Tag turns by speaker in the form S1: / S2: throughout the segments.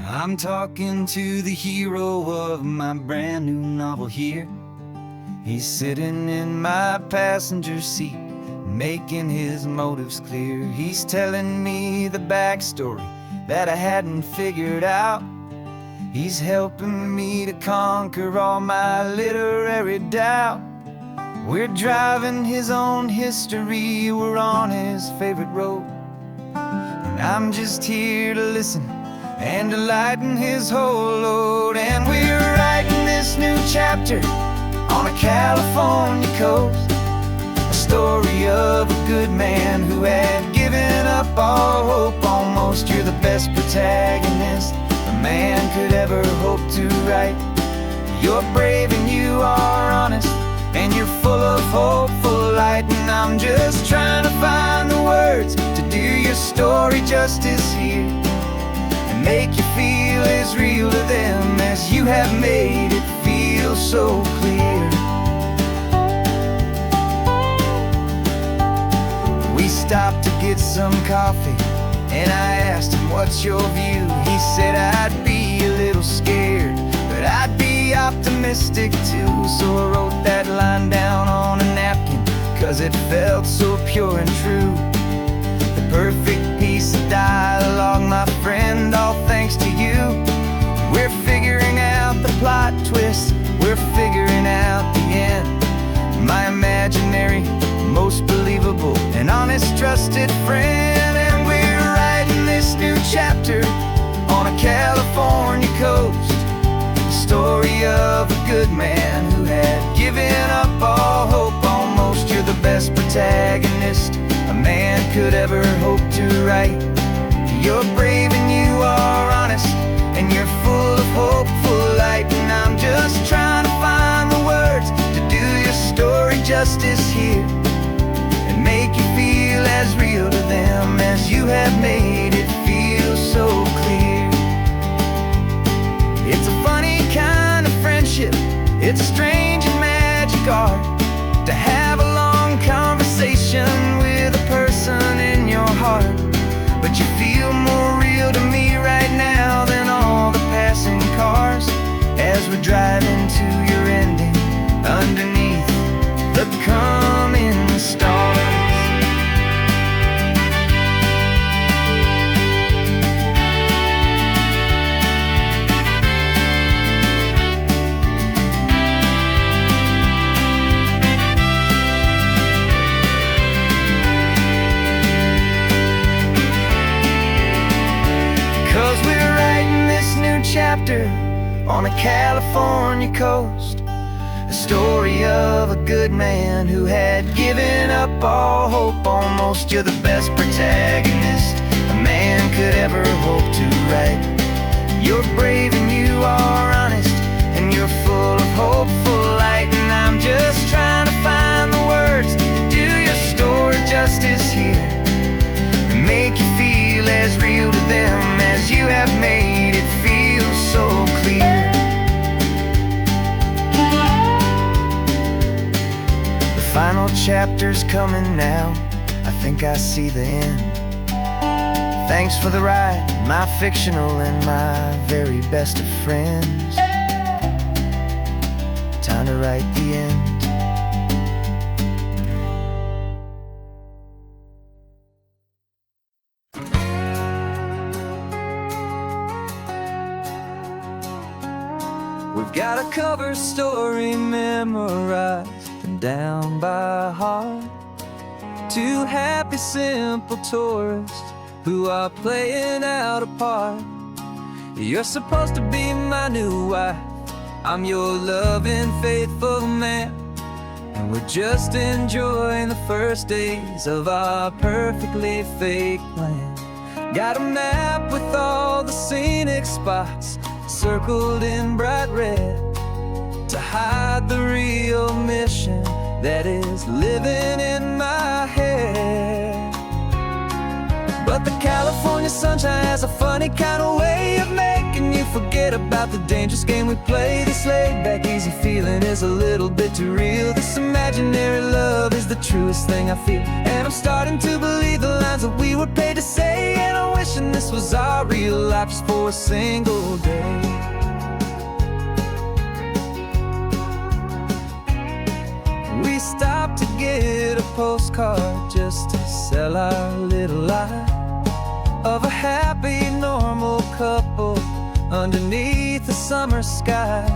S1: I'm talking to the hero of my brand new novel here. He's sitting in my passenger seat, making his motives clear. He's telling me the backstory that I hadn't figured out. He's helping me to conquer all my literary doubt. We're driving his own history, we're on his favorite road, and I'm just here to listen and to lighten his whole load. And we're writing this new chapter on a California coast, a story of a good man who had given up all hope almost. You're the best protagonist a man could ever hope to write. You're brave and you are honest, and you're full of hopeful light. And I'm just trying to find the words to do your story justice here, and make you feel as real to them as you have made it feel so clear. We stopped to get some coffee, and I asked him, what's your view? He said, I'd be a little scared, but I'd be optimistic too. So I wrote that line down on a napkin, 'cause it felt so pure and true. The perfect piece of dialogue, my friend, all thanks to you. We're figuring out the plot twist, we're figuring out the end. My imaginary, most believable and honest trusted friend. And we're writing this new chapter on a California coast, the story of a good man who had given up all hope almost. You're the best protagonist a man could ever hope to write. You're brave and you are honest, and you're full of hopeful light. And I'm just trying to find the words to do your story justice here, and make you feel as real to them as you have made it feel so clear. It's a funny kind of friendship, it's strange and magic art to have a long conversation with a person in your heart. But you feel more real to me right now than all the passing cars, as we're driving to your ending underneath the coming stars. 'Cause we're writing this new chapter on a California coast, a story of a good man who had given up all hope almost. You're the best protagonist a man could ever hope to write. You're brave and you are honest, and you're full of hopeful light. And I'm just trying to find the words to do your story justice here, and make you feel as real to them as you have made it feel so clear. The final chapter's coming now, I think I see the end. Thanks for the ride, my fictional and my very best of friends. Time to write the end. We've got a cover story memorized and down by heart. Two happy, simple tourists who are playing out a part. You're supposed to be my new wife, I'm your loving, faithful man, and we're just enjoying the first days of our perfectly fake plan. Got a map with all the scenic spots circled in bright red, to hide the real mission that is living in my head. But the California sunshine has a funny kind of way of making you forget about the dangerous game we play. This laid back easy feeling is a little bit too real. This imaginary love is the truest thing I feel, and I'm starting to believe the lines that we were paid to say. And I'm wishing this was was our real life just for a single day. We stopped to get a postcard just to sell our little lie of a happy, normal couple underneath the summer sky.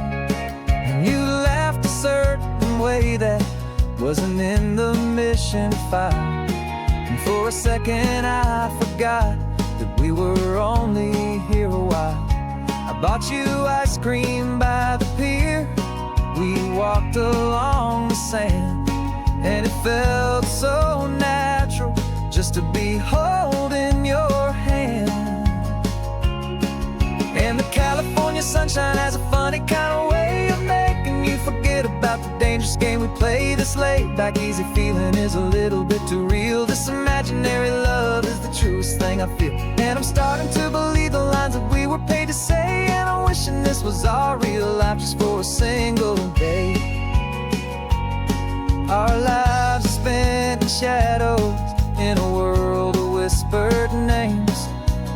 S1: And you laughed a certain way that wasn't in the mission file. And for a second I forgot that we were only here a while. I bought you ice cream by the pier. We walked along the sand, and it felt so natural just to be holding your hand. And the California sunshine has a funny kind of way of making you forget about the dangerous game we play. This laid back easy feeling is a little bit too real. This imaginary love is the truest thing I feel. And I'm starting to believe the lines that we were paid to say. And I'm wishing this was our real life just for a single day. Our lives are spent in shadows, in a world of whispered names,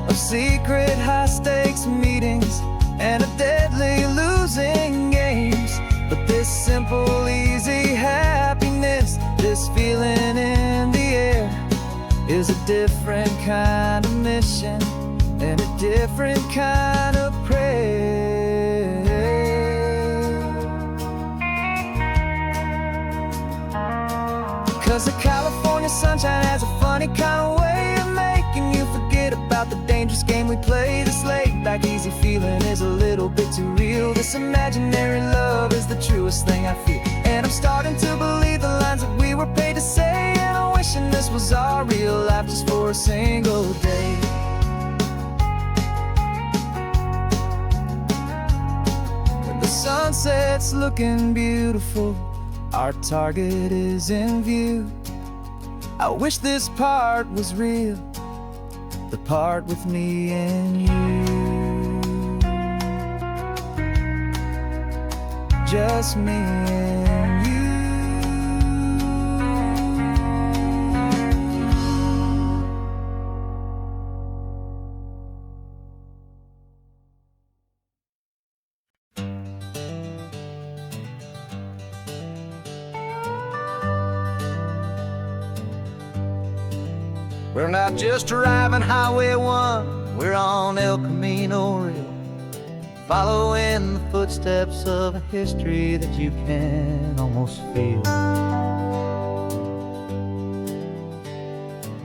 S1: of secret high-stakes meetings and of deadly losing games. But this simple, easy happiness, this feeling in the air, is a different kind of mission and a different kind of prayer. 'Cause the California sunshine has a funny kind of way of making you forget about the dangerous game we play. This laid back easy feeling is a little bit too real. This imaginary love is the truest thing I feel. And I'm starting to believe the lines that we were paid to say. And I'm wishing this was our real life just for a single day. When the sunset's looking beautiful, our target is in view. I wish this part was real, the part with me and you. Just me and you. We're not just driving Highway 1, we're on El Camino Real, following the footsteps of a history that you can almost feel.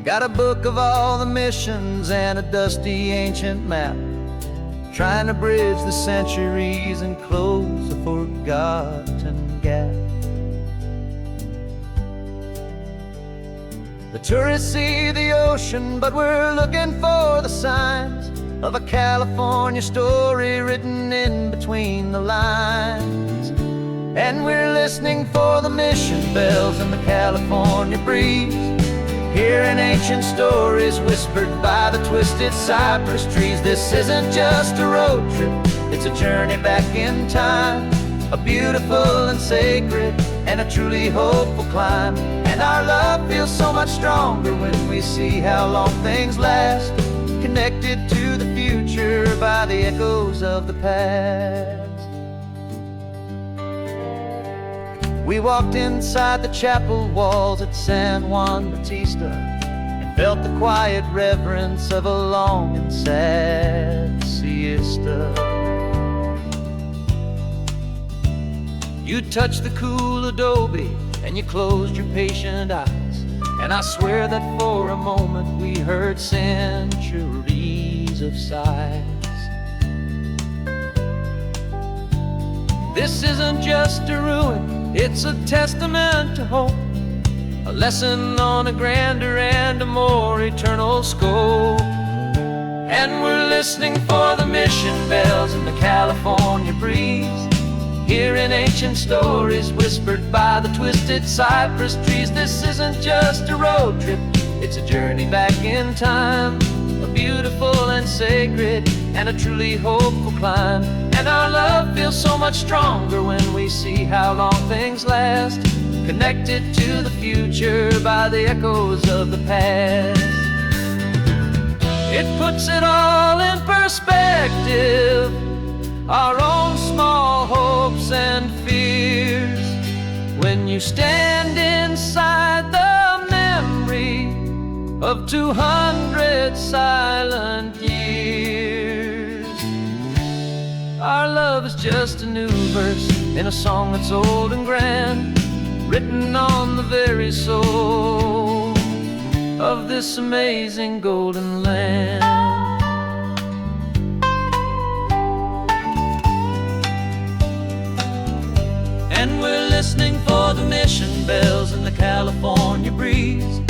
S1: Got a book of all the missions and a dusty ancient map, trying to bridge the centuries and close a forgotten gap. The tourists see the ocean, but we're looking for the signs of a California story written in between the lines. And we're listening for the mission bells in the California breeze, hearing ancient stories whispered by the twisted cypress trees. This isn't just a road trip, it's a journey back in time, a beautiful and sacred and a truly hopeful climb. And our love feels so much stronger when we see how long things last, connected to the future by the echoes of the past. We walked inside the chapel walls at San Juan Bautista and felt the quiet reverence of a long and sad siesta. You touched the cool adobe and you closed your patient eyes, and I swear that for a moment we heard centuries of sighs. This isn't just a ruin, it's a testament to hope, a lesson on a grander and a more eternal scope. And we're listening for the mission bells in the California breeze, hearing ancient stories whispered by the twisted cypress trees. This isn't just a road trip, it's a journey back in time, a beautiful and sacred and a truly hopeful climb. And our love feels so much stronger when we see how long things last, connected to the future by the echoes of the past. It puts it all in perspective, our own small hopes and fears. When you stand inside the memory of 200 silent years, our love is just a new verse in a song that's old and grand, written on the very soul of this amazing golden land. And we're listening for the mission bells in the California breeze,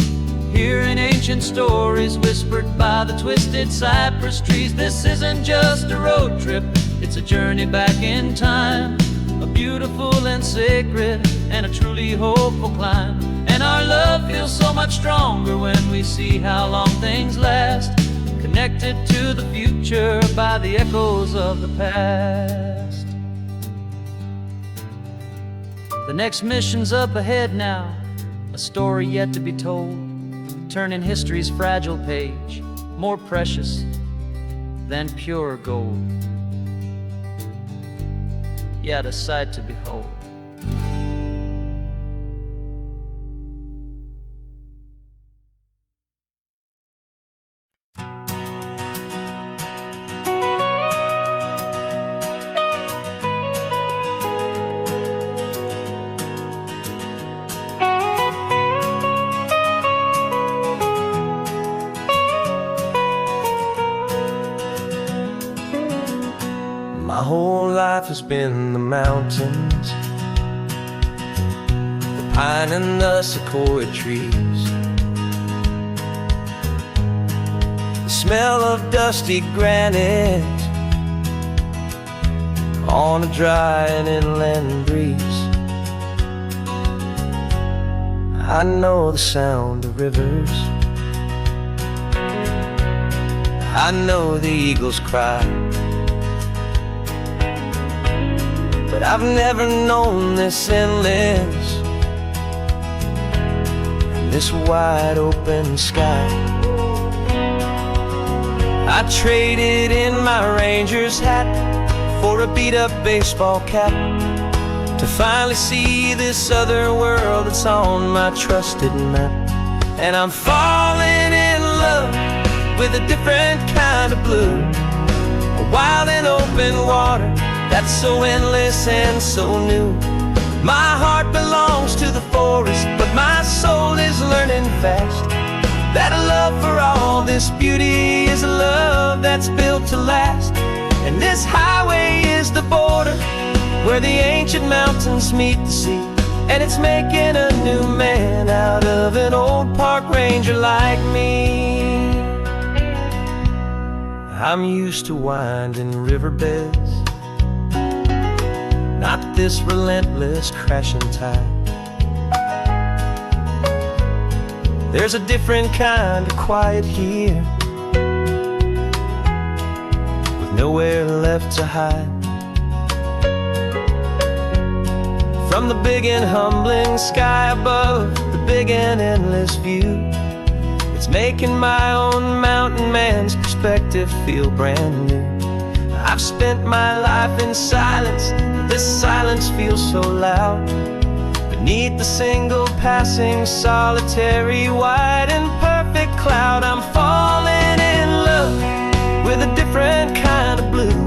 S1: hearing ancient stories whispered by the twisted cypress trees. This isn't just a road trip, it's a journey back in time, a beautiful and sacred and a truly hopeful climb. And our love feels so much stronger when we see how long things last, connected to the future by the echoes of the past. The next mission's up ahead now, a story yet to be told, turning history's fragile page more precious than pure gold. Yet a sight to behold.
S2: My whole life has been the mountains, the pine and the sequoia trees, the smell of dusty granite on a dry and inland breeze. I know the sound of rivers, I know the eagles cry, but I've never known this endless and this wide open sky. I traded in my Ranger's hat for a beat-up baseball cap to finally see this other world that's on my trusted map. And I'm falling in love with a different kind of blue, a wild and open water that's so endless and so new. My heart belongs to the forest, but my soul is learning fast that a love for all this beauty is a love that's built to last. And this highway is the border where the ancient mountains meet the sea, and it's making a new man out of an old park ranger like me. I'm used to winding riverbeds, not this relentless crashing tide. There's a different kind of quiet here, with nowhere left to hide. From the big and humbling sky above, the big and endless view, it's making my own mountain man's perspective feel brand new. I've spent my life in silence, this silence feels so loud. Beneath the single passing solitary white and perfect cloud, I'm falling in love with a different kind of blue,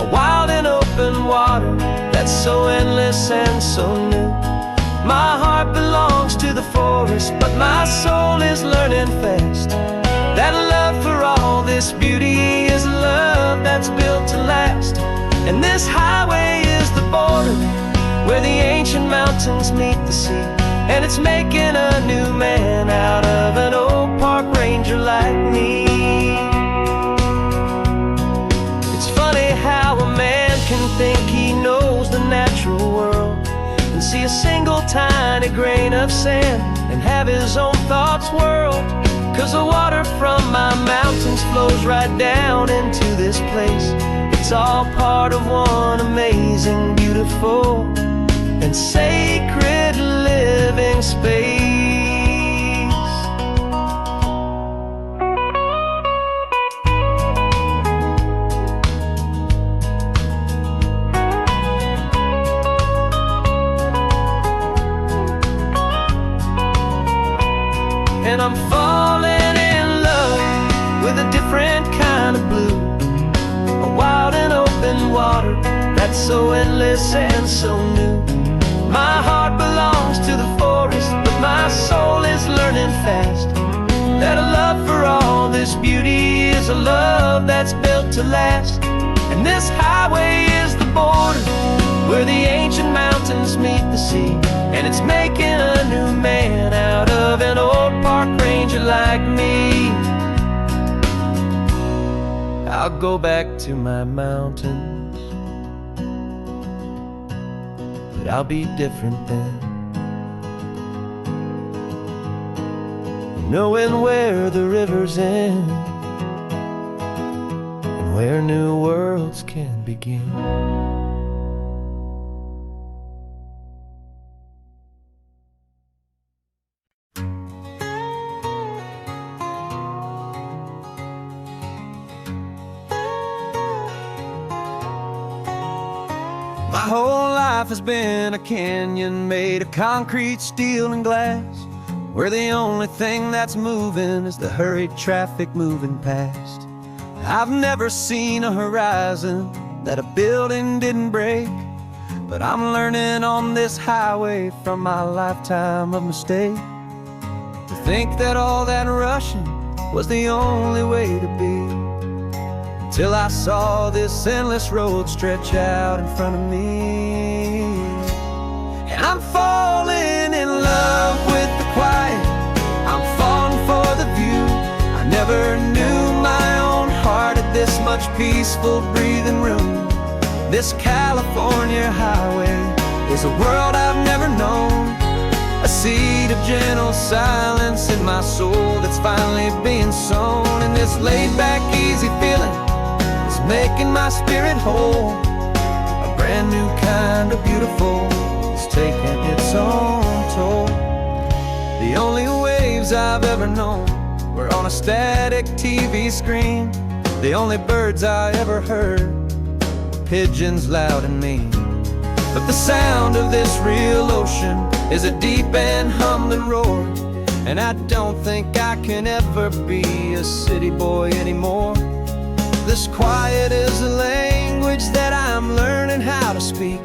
S2: a wild and open water that's so endless and so new. My heart belongs to the forest, but my soul is learning fast that love for all this beauty is a love that's built to last. And this highway is the border where the ancient mountains meet the sea, and it's making a new man out of an old park ranger like me. It's funny how a man can think he knows the natural world and see a single tiny grain of sand and have his own thoughts whirled. 'Cause the water from my mountains flows right down into this place. It's all part of one amazing, beautiful, and sacred living space. falling in love with a different kind of blue, a wild and open water that's so endless and so new. My heart belongs to the forest, but my soul is learning fast that a love for all this beauty is a love that's built to last. And this highway is the border where the ancient mountains meet the sea, and it's making a new man out of an old park ranger like me. I'll go back to my mountains, but I'll be different then, knowing where the rivers end and where new worlds can begin. My whole life has been a canyon made of concrete, steel, and glass, where the only thing that's moving is the hurried traffic moving past. I've never seen a horizon that a building didn't break, but I'm learning on this highway from my lifetime of mistake to think that all that rushing was the only way to be. Till I saw this endless road stretch out in front of me, and I'm falling in love with the quiet, I'm falling for the view. I never knew my own heart had this much peaceful breathing room. This California highway is a world I've never known, a seed of gentle silence in my soul that's finally being sown. And this laid-back, easy feeling making my spirit whole, a brand new kind of beautiful is taking its own toll. The only waves I've ever known were on a static TV screen. The only birds I ever heard were pigeons loud and mean. But the sound of this real ocean is a deep and humbling roar, and I don't think I can ever be a city boy anymore. This quiet is a language that I'm learning how to speak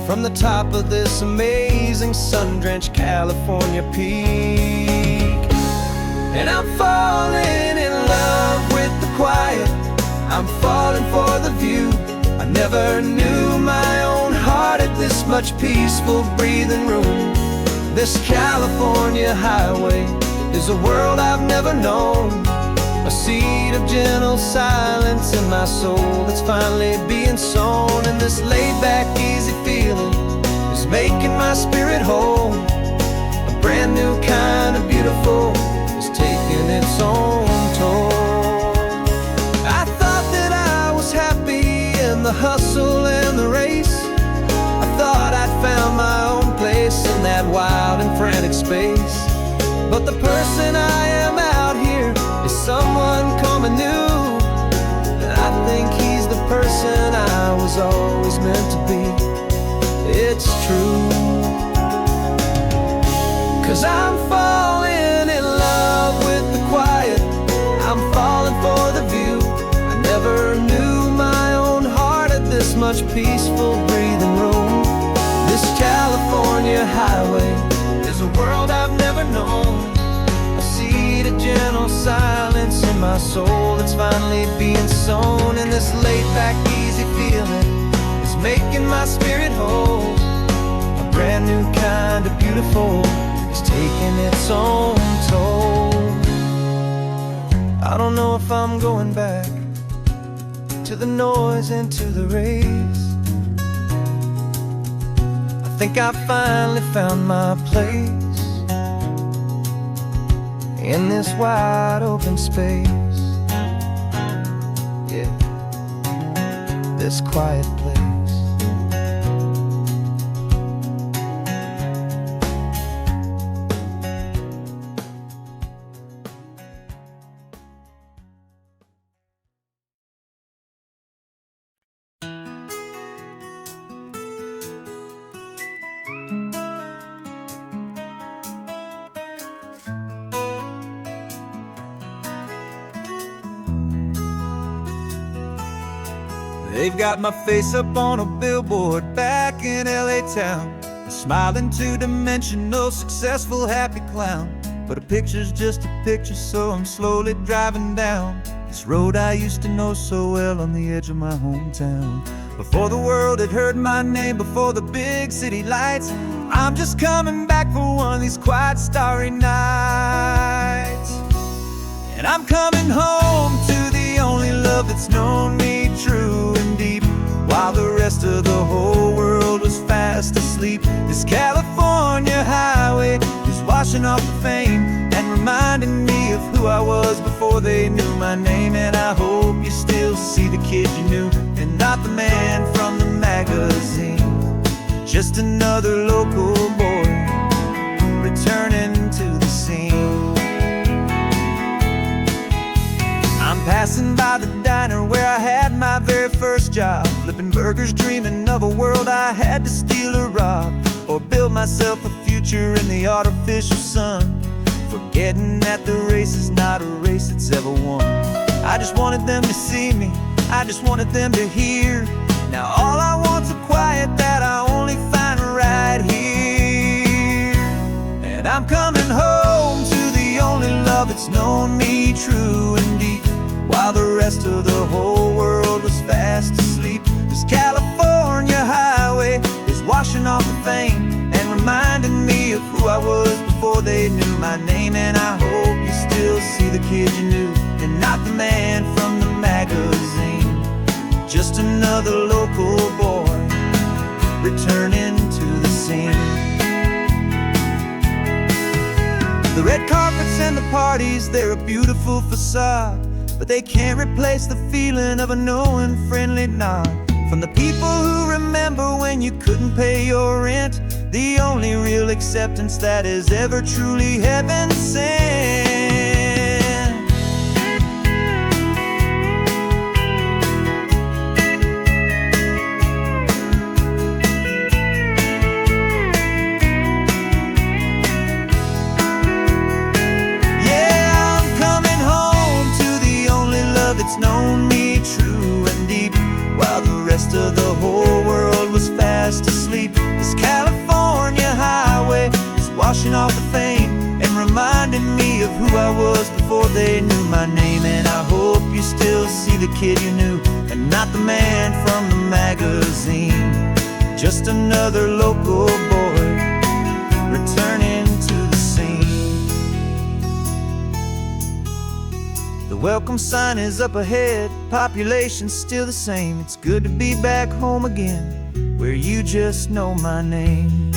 S2: from the top of this amazing sun-drenched California peak. And I'm falling in love with the quiet, I'm falling for the view. I never knew my own heart had this much peaceful breathing room. This California highway is a world I've never known, a seed of gentle silence in my soul that's finally being sown. And this laid-back, easy feeling is making my spirit whole, a brand new kind of beautiful is taking its own toll. I thought that I was happy in the hustle and the race. I thought I'd found my own place in that wild and frantic space. But the person I am out here is someone coming new, and I think he's the person I was always meant to be. It's true, 'cause I'm falling in love with the quiet, I'm falling for the view. I never knew my own heart had this much peaceful breathing room. This California highway is a world I've never known, a seed of gentle silence in my soul that's finally being sown. And this laid-back, easy feeling is making my spirit whole, a brand new kind of beautiful is taking its own toll. I don't know if I'm going back to the noise and to the race. I think I finally found my place in this wide open space, yeah, this quiet place.
S1: They've got my face up on a billboard back in LA town, a smiling two-dimensional, successful, happy clown. But a picture's just a picture, so I'm slowly driving down this road I used to know so well on the edge of my hometown. Before the world had heard my name, before the big city lights, I'm just coming back for one of these quiet, starry nights. And I'm coming home to the only love that's known me true and deep, while the rest of the whole world was fast asleep. This California highway is washing off the fame and reminding me of who I was before they knew my name. And I hope you still see the kid you knew, and not the man from the magazine. Just another local boy returning to the scene. I'm passing by the diner where I had my very first job, flipping burgers, dreaming of a world I had to steal or rob, or build myself a future in the artificial sun, forgetting that the race is not a race that's ever won. I just wanted them to see me, I just wanted them to hear. Now all I want's a quiet that I only find right here. And I'm coming home to the only love that's known me true and deep, while the rest of the whole world was fast asleep. This California highway is washing off the fame and reminding me of who I was before they knew my name. And I hope you still see the kid you knew, and not the man from the magazine. Just another local boy returning to the scene. The red carpets and the parties, they're a beautiful facade, but they can't replace the feeling of a knowing, friendly nod from the people who remember when you couldn't pay your rent. The only real acceptance that is ever truly heaven sent. It's known me true and deep, while the rest of the whole world was fast asleep. This California highway is washing off the fame and reminding me of who I was before they knew my name. And I hope you still see the kid you knew, and not the man from the magazine. Just another local boy returning to the scene. The welcome sign is up ahead, population's still the same. It's good to be back home again, where you just know my name.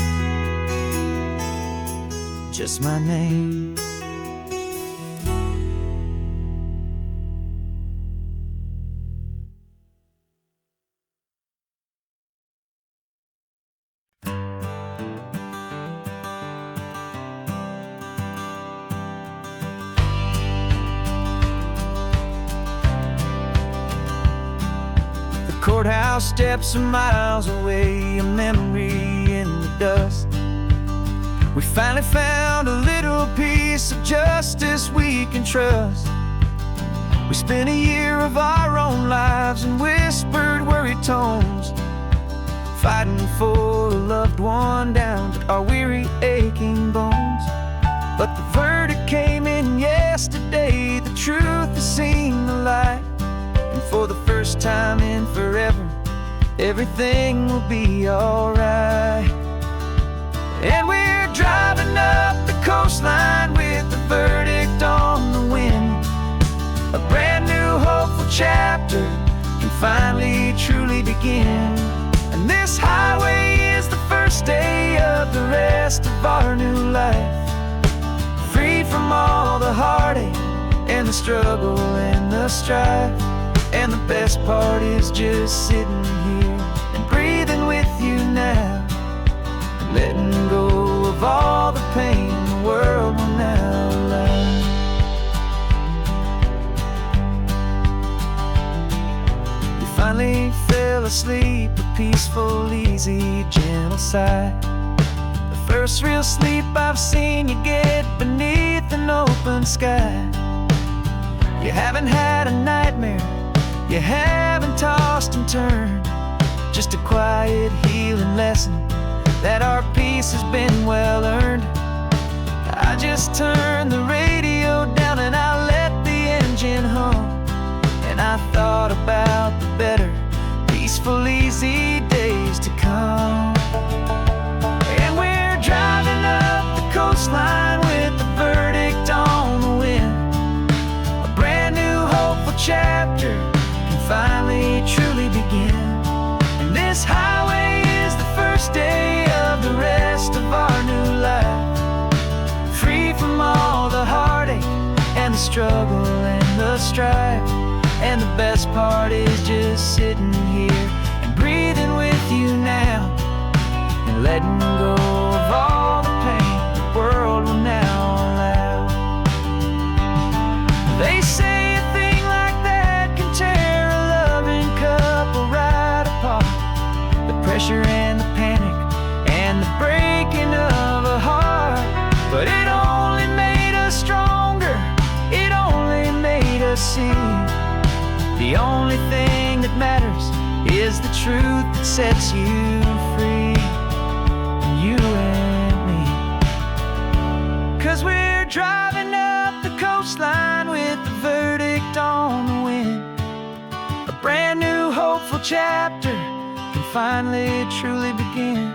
S1: Just my name. Courthouse steps are miles away, a memory in the dust. We finally found a little piece of justice we can trust. We spent a year of our own lives in whispered, worried tones, fighting for a loved one down to our weary, aching bones. But the verdict came in yesterday, the truth has seen the light. And for the first time in forever, everything will be alright. And we're driving up the coastline with the verdict on the wind. A brand new hopeful chapter can finally truly begin. And this highway is the first day of the rest of our new life, free from all the heartache and the struggle and the strife. And the best part is just sitting here and breathing with you now, and letting go of all the pain the world will now allow. You finally fell asleep, a peaceful, easy, gentle sigh. The first real sleep I've seen you get beneath an open sky. You haven't had a nightmare, You haven't tossed and turned, just a quiet healing lesson that our peace has been well earned. I just turned the radio down and I let the engine hum, and I thought about the better, peaceful, easy days to come. And we're driving up the coastline with the verdict on the wind. A brand new hopeful chapter can finally truly begin. And this highway is the first day of the rest of our new life, free from all the heartache and the struggle and the strife. And the best part is just sitting here and breathing with you now, and letting go of all the pain the world will now allow. They say a thing like that can tear a loving couple right apart. The pressure and the panic and the breaking of a heart. But it only made us stronger, it only made us see the only thing that matters is the truth that sets you free, you and me. 'Cause we're driving up the coastline with the verdict on the wind. A brand new hopeful chapter can finally truly begin.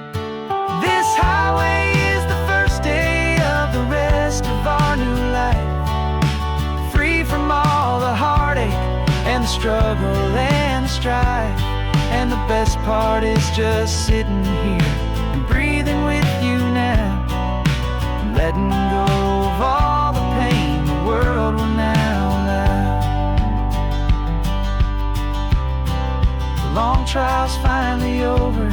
S1: This highway is the first day of the rest of our new life, free from all the heartache and the struggle and the strife. And the best part is just sitting here and breathing with you now, and letting go of all the pain the world will now allow. The long trial's finally over,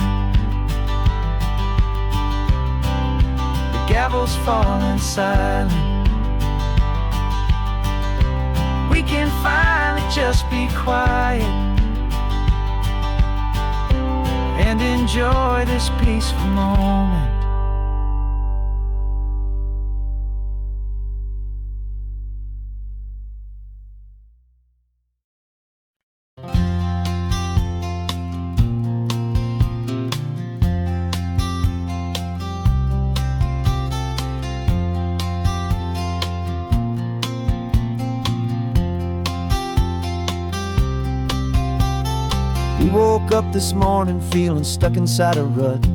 S1: the gavel's falling silent. We can finally just be quiet and enjoy this peaceful moment. We woke up this morning feeling stuck inside a rut.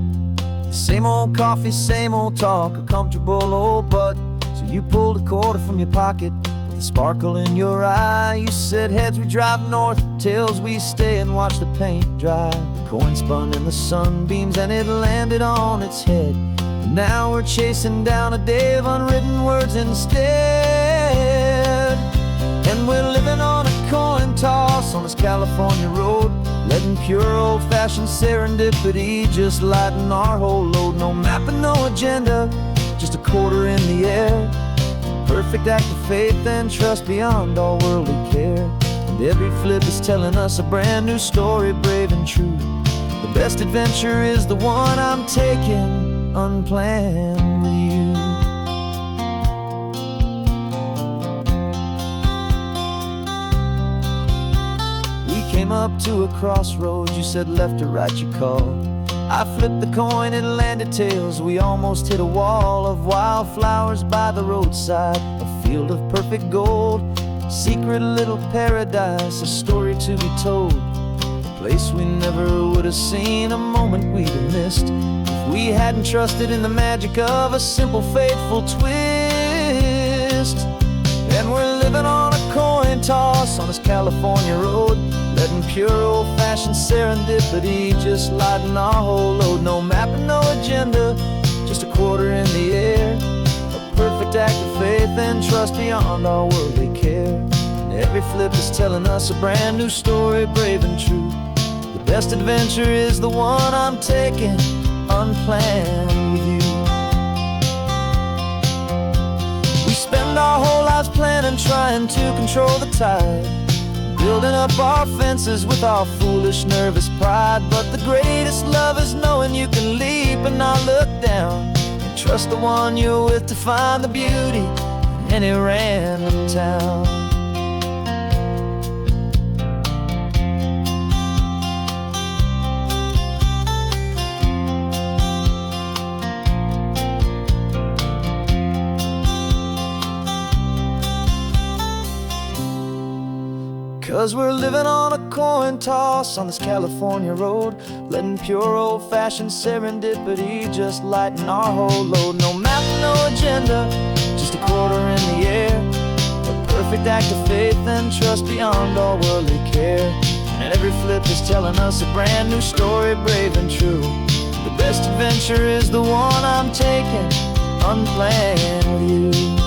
S1: Same old coffee, same old talk, a comfortable old butt. So you pulled a quarter from your pocket with a sparkle in your eye. You said heads we drive north, tails we stay and watch the paint dry. The coin spun in the sunbeams and it landed on its head. And now we're chasing down a day of unwritten words instead. And we're living on a coin toss on this California road, letting pure old-fashioned serendipity just lighten our whole load. No map and no agenda, just a quarter in the air. Perfect act of faith and trust beyond all worldly care. And every flip is telling us a brand new story, brave and true. The best adventure is the one I'm taking unplanned with you. Came up to a crossroads, you said left or right you called. I flipped the coin, it landed tails. We almost hit a wall of wildflowers by the roadside, a field of perfect gold, secret little paradise, a story to be told. A place we never would have seen, a moment we'd have missed if we hadn't trusted in the magic of a simple, faithful twist. And we're living on a coin toss on this California road, letting pure old-fashioned serendipity just lighten our whole load. No map and no agenda, just a quarter in the air. A perfect act of faith and trust beyond our worldly care. And every flip is telling us a brand new story, brave and true. The best adventure is the one I'm taking unplanned with you. We spend our whole lives planning, trying to control the tide, building up our fences with our foolish, nervous pride. But the greatest love is knowing you can leap and not look down, and trust the one you're with to find the beauty in any random town. 'Cause we're living on a coin toss on this California road, letting pure old-fashioned serendipity just lighten our whole load. No map, no agenda, just a quarter in the air, a perfect act of faith and trust beyond all worldly care. And every flip is telling us a brand new story, brave and true. The best adventure is the one I'm taking, unplanned with you.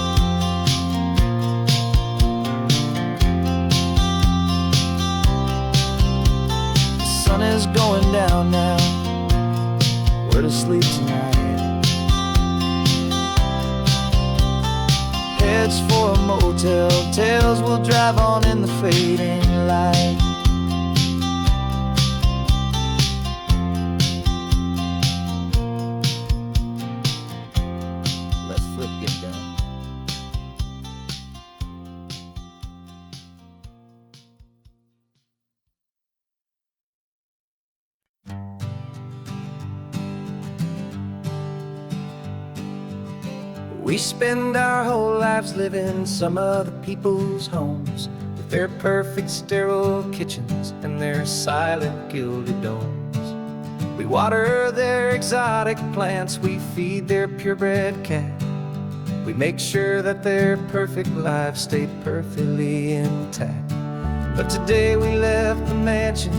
S1: Sun is going down now, we're to sleep tonight. Heads for a motel, tails will drive on in the fading light. Let's flip get done. We spend our whole lives living some other people's homes, with their perfect sterile kitchens and their silent gilded domes. We water their exotic plants, we feed their purebred cat. We make sure that their perfect lives stay perfectly intact. But today we left the mansion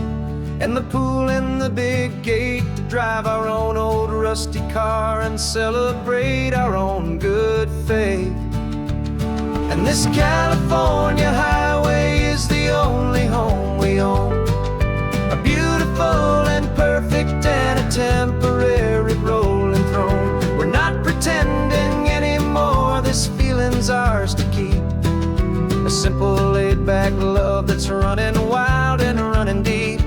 S1: and the pool and the big gate to drive our own old rusty car and celebrate our own good faith. And this California highway is the only home we own, a beautiful and perfect and a temporary rolling throne. We're not pretending anymore, this feeling's ours to keep, a simple laid-back love that's running wild and running deep.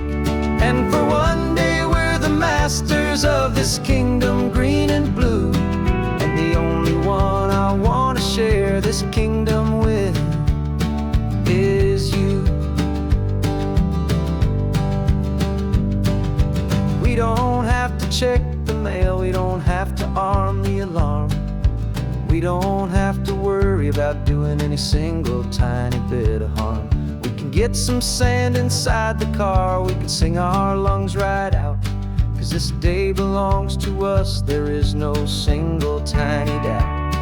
S1: And for one day we're the masters of this kingdom green and blue, and the only one I want to share this kingdom with is you. We don't have to check the mail, we don't have to arm the alarm, we don't have to worry about doing any single tiny bit of harm. We can get some sand inside the car, we can sing our lungs right out, 'cause this day belongs to us, there is no single tiny doubt.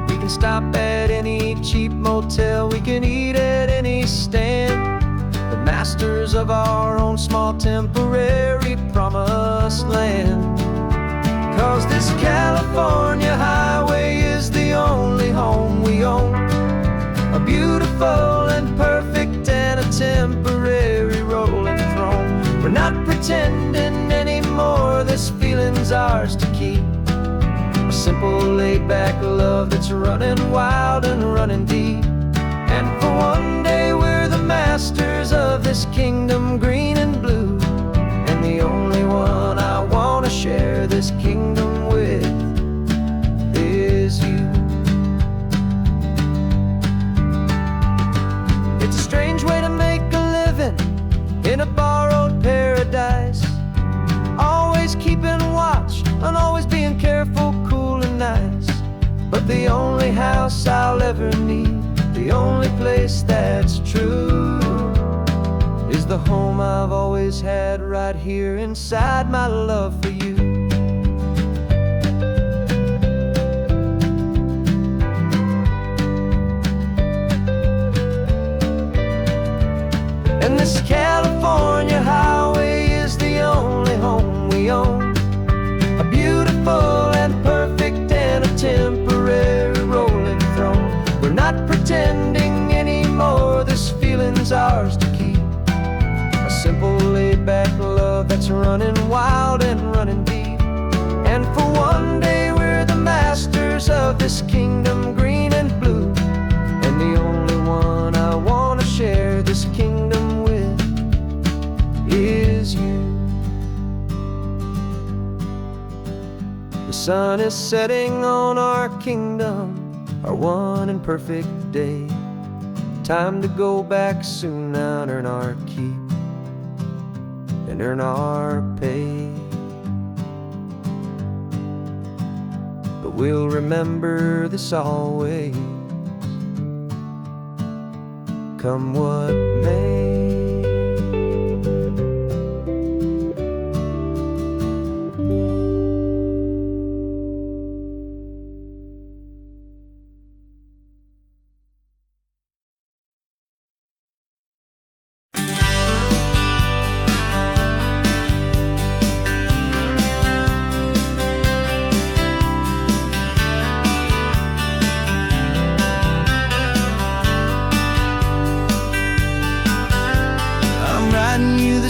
S1: We can stop at any cheap motel, we can eat at any stand, the masters of our own small temporary promised land. 'Cause this California highway is the only home we own, a beautiful and perfect and a temporary rolling throne. We're not pretending anymore, this feeling's ours to keep, a simple laid-back love that's running wild and running deep. And for one day we're the masters of this kingdom green and blue, and the only one I want to share this kingdom with is you. It's a strange way to make a living in a borrowed paradise, always keeping watch and always being careful, cool and nice. But the only house I'll ever need, the only place that's true, is the home I've always had right here inside my love for you. And this California highway is the only home we own, a beautiful and perfect and a temporary rolling throne. We're not pretending anymore, this feeling's ours to keep, a simple laid-back love that's running wild and running deep. And for one day we're the masters of this kingdom green and blue, and the only one I want to share this kingdom with is you. The sun is setting on our kingdom, our one and perfect day. Time to go back soon now and earn our keep and earn our pay. But we'll remember this always, come what may.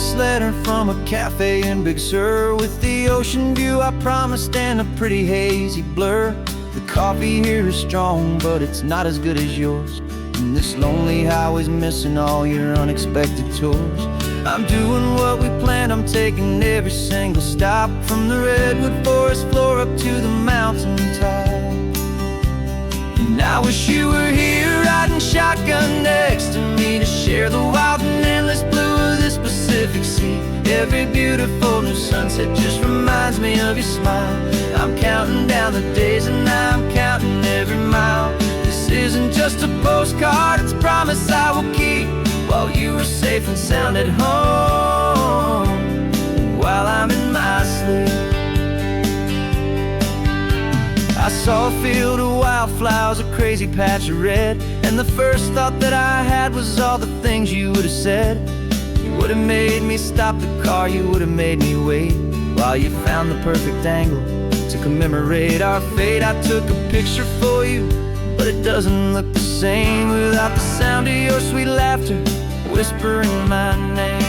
S1: this letter from a cafe in Big Sur, with the ocean view I promised and a pretty hazy blur. The coffee here is strong, but it's not as good as yours, and this lonely highway's missing all your unexpected tours. I'm doing what we planned, I'm taking every single stop, from the redwood forest floor up to the mountain top. And I wish you were here riding shotgun next to me, to share the wild and endless blue of this Pacific Sea. Every beautiful new sunset just reminds me of your smile. I'm counting down the days and I'm counting every mile. This isn't just a postcard, it's a promise I will keep, while you are safe and sound at home, and while I'm in my sleep. I saw a field of wildflowers, a crazy patch of red, and the first thought that I had was all the things you would have said. You would have made me stop the car, you would have made me wait, while you found the perfect angle to commemorate our fate. I took a picture for you, but it doesn't look the same without the sound of your sweet laughter whispering my name.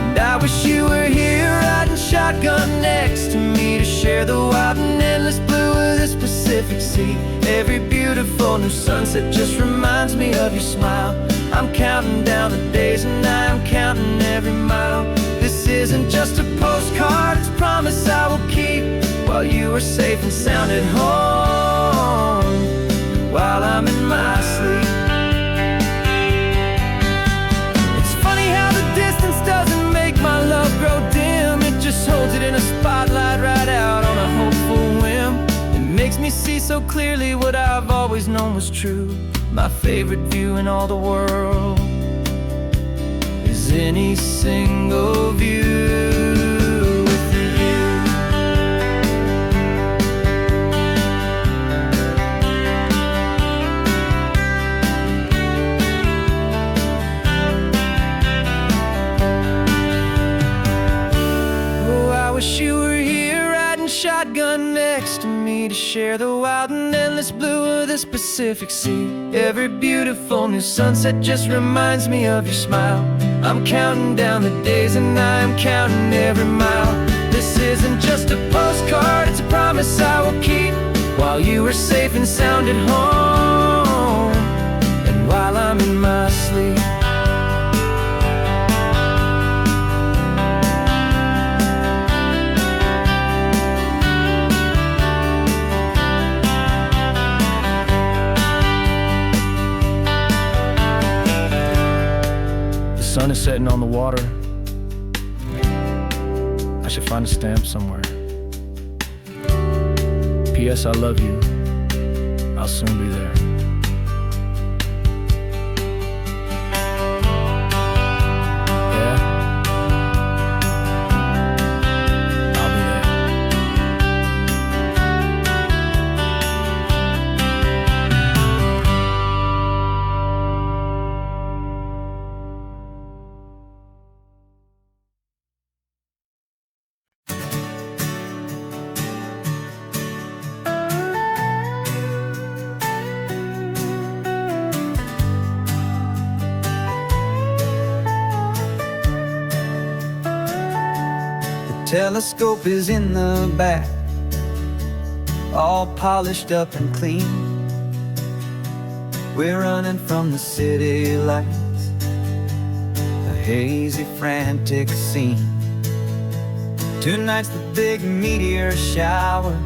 S1: And I wish you were here riding shotgun next to me, to share the wild and endless blue of this Pacific Sea. Every beautiful new sunset just reminds me of your smile. I'm counting down the days and I'm counting every mile. This isn't just a postcard, it's a promise I will keep, while you are safe and sound at home, while I'm in my sleep. It's funny how the distance doesn't make my love grow dim, it just holds it in a spotlight right out on a hopeful whim. It makes me see so clearly what I've always known was true. My favorite view in all the world is any single view with you. Oh, I wish you were here riding shotgun next to me, to share the wild and endless blue of this Pacific Sea. Every beautiful new sunset just reminds me of your smile. I'm counting down the days and I'm counting every mile. This isn't just a postcard, it's a promise I will keep, while you are safe and sound at home, and while I'm in my sleep.
S3: The sun is setting on the water. I should find a stamp somewhere. P.S. I love you. I'll soon be there. Yeah? I'll be there.
S1: Telescope is in the back, all polished up and clean. We're running from the city lights, a hazy, frantic scene. Tonight's the big meteor shower,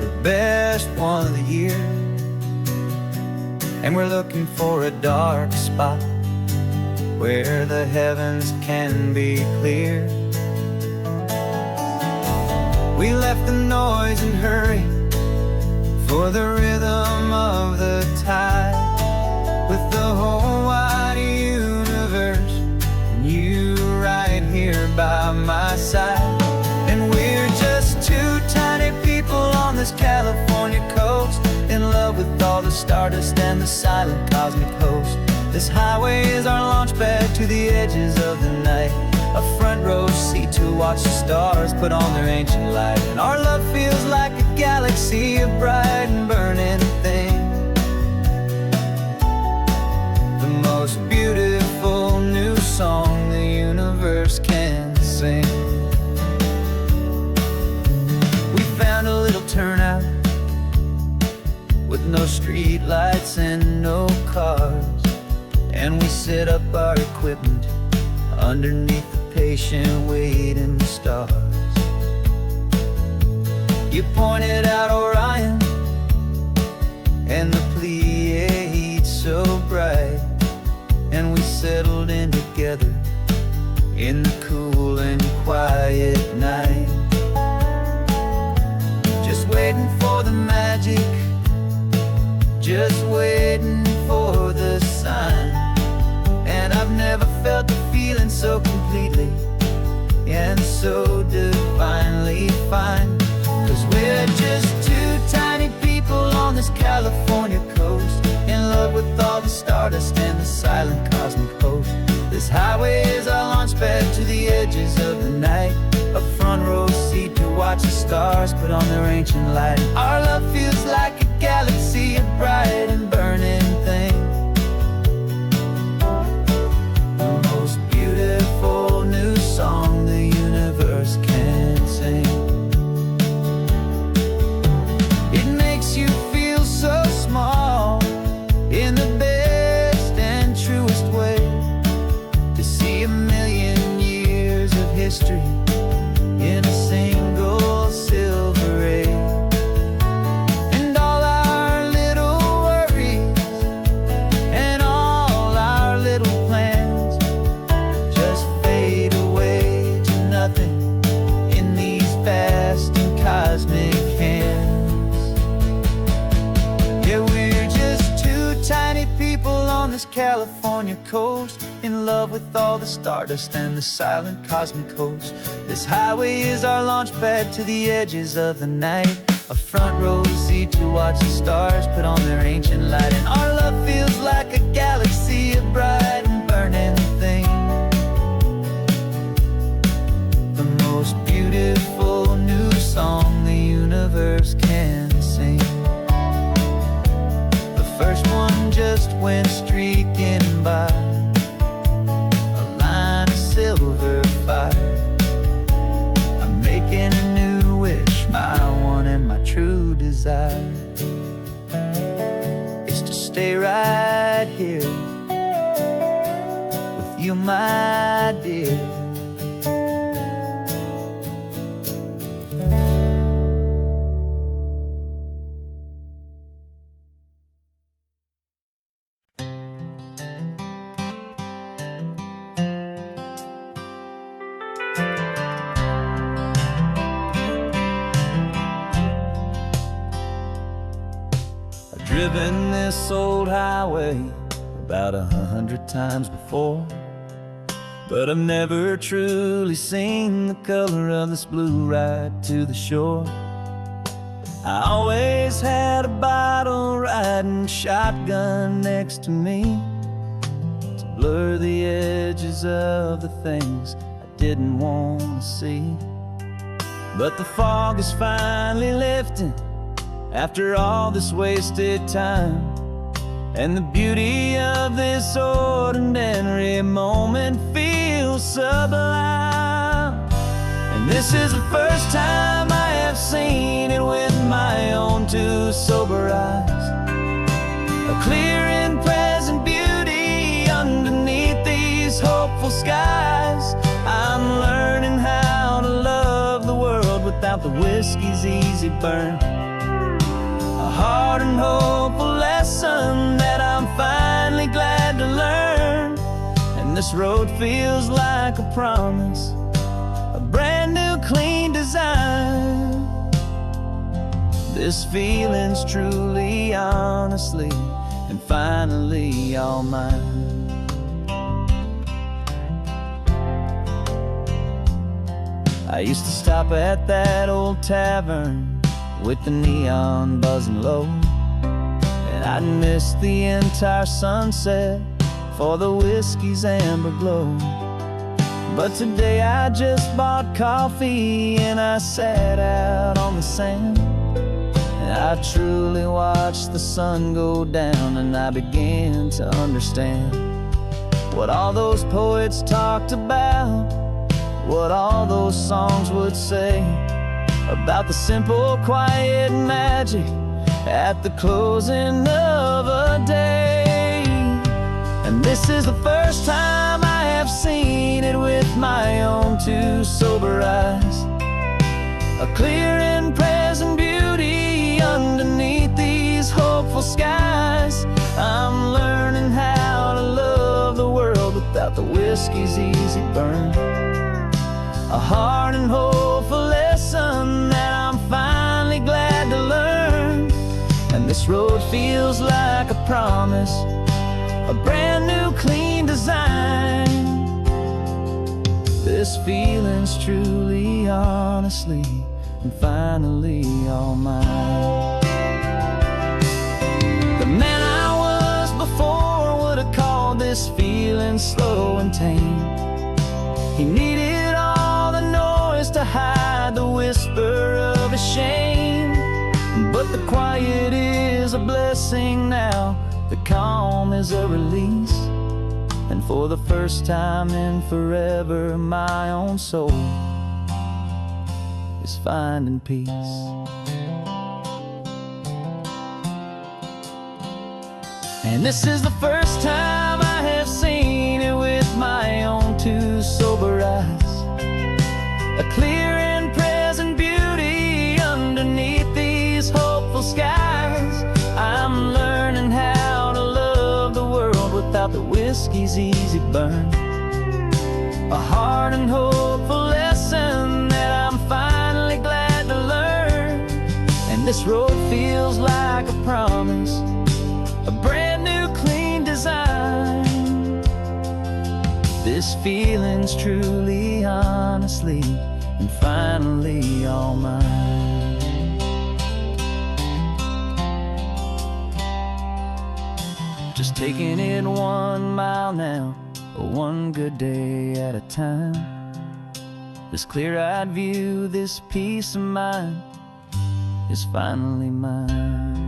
S1: the best one of the year. And we're looking for a dark spot where the heavens can be clear. We left the noise and hurry for the rhythm of the tide, with the whole wide universe and you right here by my side. And we're just two tiny people on this California coast, in love with all the stardust and the silent cosmic host. This highway is our launch pad to the edges of the night, a front row seat to watch the stars put on their ancient light. And our love feels like a galaxy of bright and burning things, the most beautiful new song the universe no street lights and no cars, and we set up our equipment underneath the patient waiting stars. You pointed out Orion and the Pleiades so bright, and we settled in together in the cool and quiet night, just waiting for the magic, just waiting for the sign. And I've never felt the feeling so completely and so divinely fine, 'cause we're just two tiny people on this California coast, in love with all the stardust and the silent cosmic host. This highway is our launch pad to the edges of the night, a front row seat to watch the stars put on their ancient light. Our love feels like a galaxy, a bright and burning thing, the most beautiful new song the universe can sing. It makes you feel so small in the best and truest way, to see a million years of history in a single silver ray. And all our little worries and all our little plans just fade away to nothing in these vast and cosmic hands. Yeah, we're just two tiny people on this California coast, in love with all the stardust and the silent cosmic host. This highway is our launch pad to the edges of the night, a front row seat to watch the stars put on their ancient light. And our love feels like a galaxy, a bright and burning thing, the most beautiful new song the universe can sing. The first one just went streaking by, a line of silver fire. I'm making a new wish, my one and my true desire is to stay right here with you, my dear. Driven this old highway about 100 times before, but I've never truly seen the color of this blue right to the shore. I always had a bottle riding shotgun next to me to blur the edges of the things I didn't want to see. But the fog is finally lifting after all this wasted time, and the beauty of this ordinary moment feels sublime. And this is the first time I have seen it with my own two sober eyes, a clear and present beauty underneath these hopeful skies. I'm learning how to love the world without the whiskey's easy burn, a hard and hopeful lesson that I'm finally glad to learn. And this road feels like a promise, a brand new clean design. This feeling's truly, honestly, and finally all mine. I used to stop at that old tavern with the neon buzzing low, and I'd miss the entire sunset for the whiskey's amber glow. But today I just bought coffee and I sat out on the sand, and I truly watched the sun go down, and I began to understand what all those poets talked about, what all those songs would say about the simple, quiet magic
S2: at the closing of a day. And this is the first time I have seen it with my own two sober eyes. A clear and present beauty underneath these hopeful skies. I'm learning how to love the world without the whiskey's easy burn. A hard and hopeful lesson that I'm finally glad to learn. And this road feels like a promise, a brand new clean design. This feeling's truly, honestly, and finally all mine. The man I was before would have called this feeling slow and tame. He needed all the noise to hide the whisper of his shame. But the quiet is a blessing now, the calm is a release. And for the first time in forever, my own soul is finding peace. And this is the first time I have seen it with my own two sober eyes. A clear and present beauty underneath these hopeful skies. I'm learning how to love the world without the whiskey's easy burn. A hard and hopeful lesson that I'm finally glad to learn. And this road feels like a promise, a brand new clean design. This feeling's truly, honestly, and finally all mine. Just taking it 1 mile now, one good day at a time. This clear-eyed view, this peace of mind is finally mine.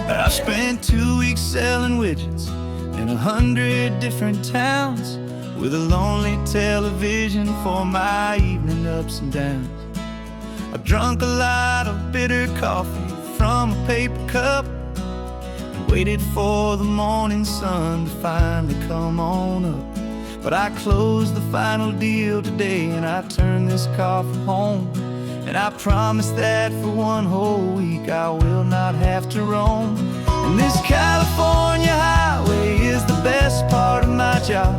S1: I spent 2 weeks selling widgets in 100 different towns, with a lonely television for my evening ups and downs. I drunk a lot of bitter coffee from a paper cup and waited for the morning sun to finally come on up. But I closed the final deal today and I turned this car from home. And I promise that for 1 whole week I will not have to roam. And this California highway is the best part of my job.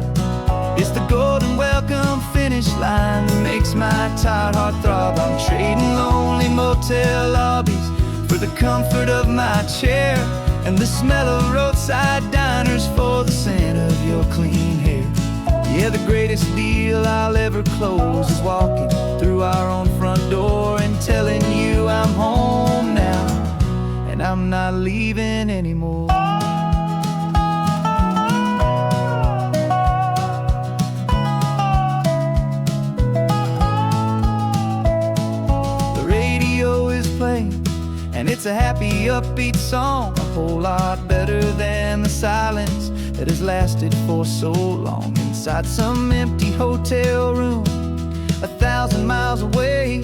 S1: It's the golden welcome finish line that makes my tired heart throb. I'm trading lonely motel lobbies for the comfort of my chair, and the smell of roadside diners for the scent of your clean hair. Yeah, the greatest deal I'll ever close is walking through our own front door and telling you I'm home now, and I'm not leaving anymore. The radio is playing, and it's a happy, upbeat song, a whole lot better than the silence that has lasted for so long inside some empty hotel room 1,000 miles away,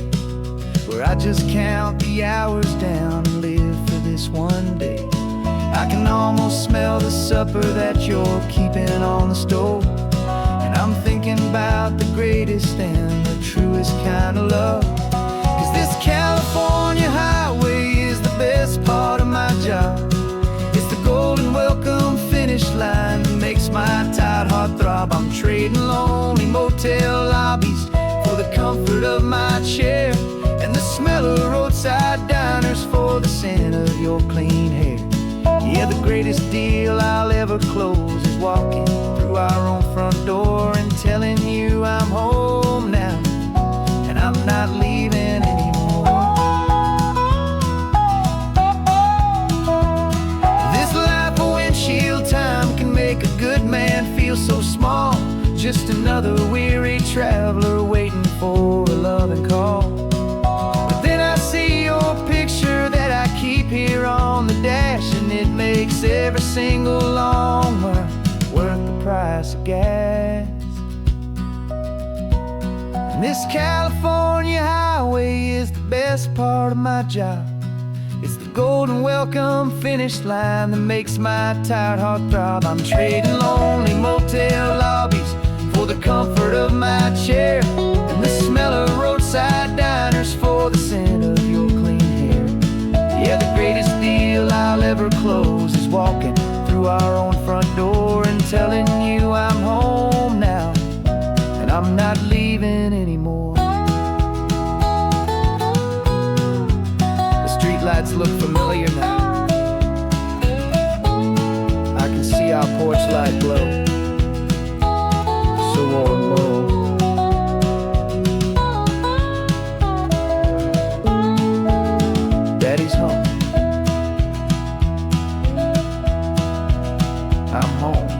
S1: where I just count the hours down and live for this one day. I can almost smell the supper that you're keeping on the stove, and I'm thinking about the greatest and the truest kind of love. 'Cause this California highway is the best part of my job. It's the golden welcome finish line that makes my tired heart throb. I'm trading lonely motel lobbies for the comfort of my chair, and the smell of roadside diners for the scent of your clean hair. Yeah, the greatest deal I'll ever close is walking through our own front door and telling you I'm home now, and I'm not leaving anymore. This life of windshield time can make a good man feel so small, just another weary traveler waiting for a loving call. every single long mile worth the price of gas. And this California highway is the best part of my job. It's the golden welcome finish line that makes my tired heart throb. I'm trading lonely motel lobbies for the comfort of my chair, and the smell of roadside diners for the scent of your clean hair. Yeah, the greatest deal I'll ever close is walking through our own front door and telling you I'm home now, and I'm not leaving anymore. The streetlights look familiar now. I can see our porch light glow, so warm, Daddy's home. I'm home.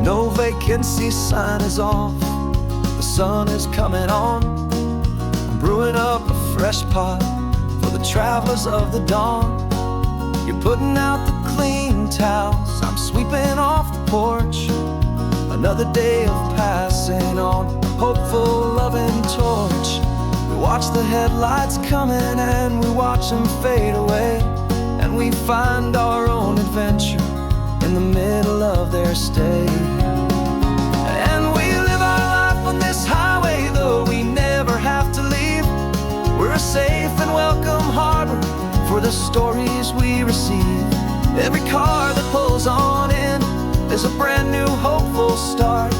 S1: No vacancy sign is off, the sun is coming on. I'm brewing up a fresh pot for the travelers of the dawn. You're putting out the clean towels, I'm sweeping off the porch. Another day of passing on, a hopeful loving torch. We watch the headlights coming and we watch them fade away, and we find our own adventure in the middle of their stay. And we live our life on this highway, though we never have to leave. We're a safe and welcome harbor for the stories we receive. Every car that pulls on in is a brand new hopeful start,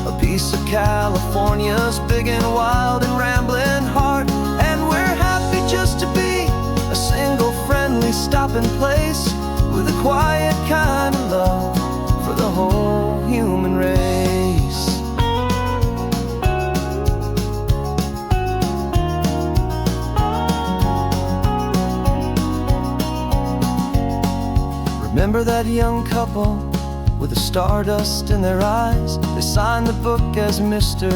S1: a piece of California's big and wild and rambling heart. And we're happy just to be a single friendly stopping place, with a quiet kind of love for the whole human race. Remember that young couple with the stardust in their eyes? They signed the book as Mr.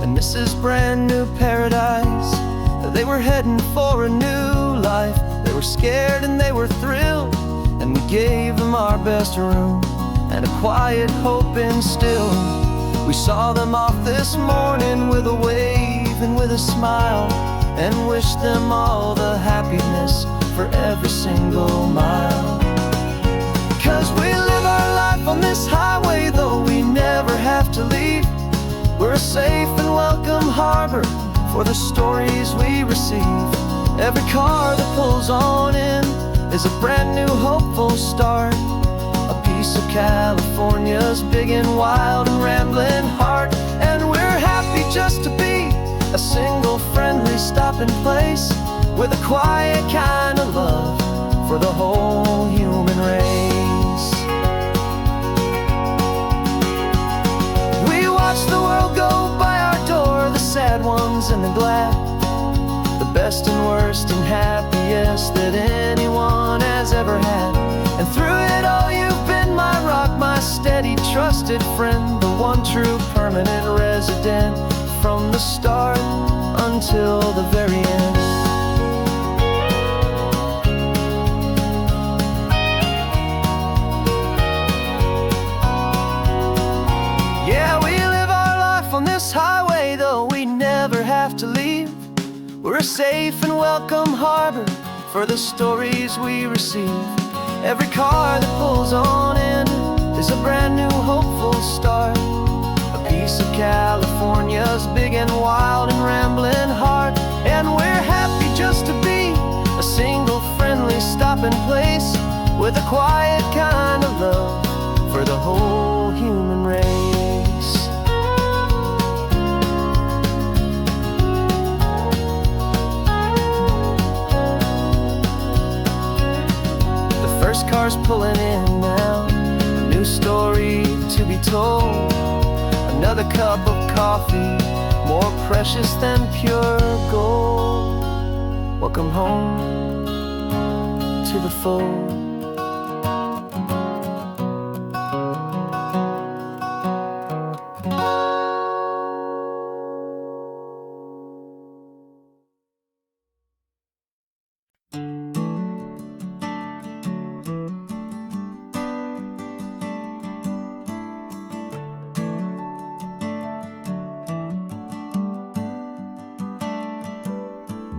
S1: and Mrs. Brand New Paradise. They were heading for a new life. They were scared and they were thrilled, and we gave them our best room and a quiet hope instilled. We saw them off this morning with a wave and with a smile, and wished them all the happiness for every single mile. 'Cause we live our life on this highway, though we never have to leave. We're a safe and welcome harbor for the stories we receive. Every car that pulls on in is a brand new hopeful start, a piece of California's big and wild and rambling heart. And we're happy just to be a single friendly stopping place, with a quiet kind of love for the whole human race. We watch the world go by our door, the sad ones and the glad, the best and worst and happiest that anyone has ever had. And through it all you've been my rock, my steady trusted friend, the one true permanent resident, from the start until the very end. Yeah, we live our life on this highway, though we never have to leave. We're a safe and welcome harbor for the stories we receive. Every car that pulls on in is a brand new hopeful start, a piece of California's big and wild and rambling heart. And we're happy just to be a single friendly stopping place, with a quiet kind of love for the whole human race.
S2: cars pulling in now, a new story to be told. Another cup of coffee, more precious than pure gold. Welcome home to the fold.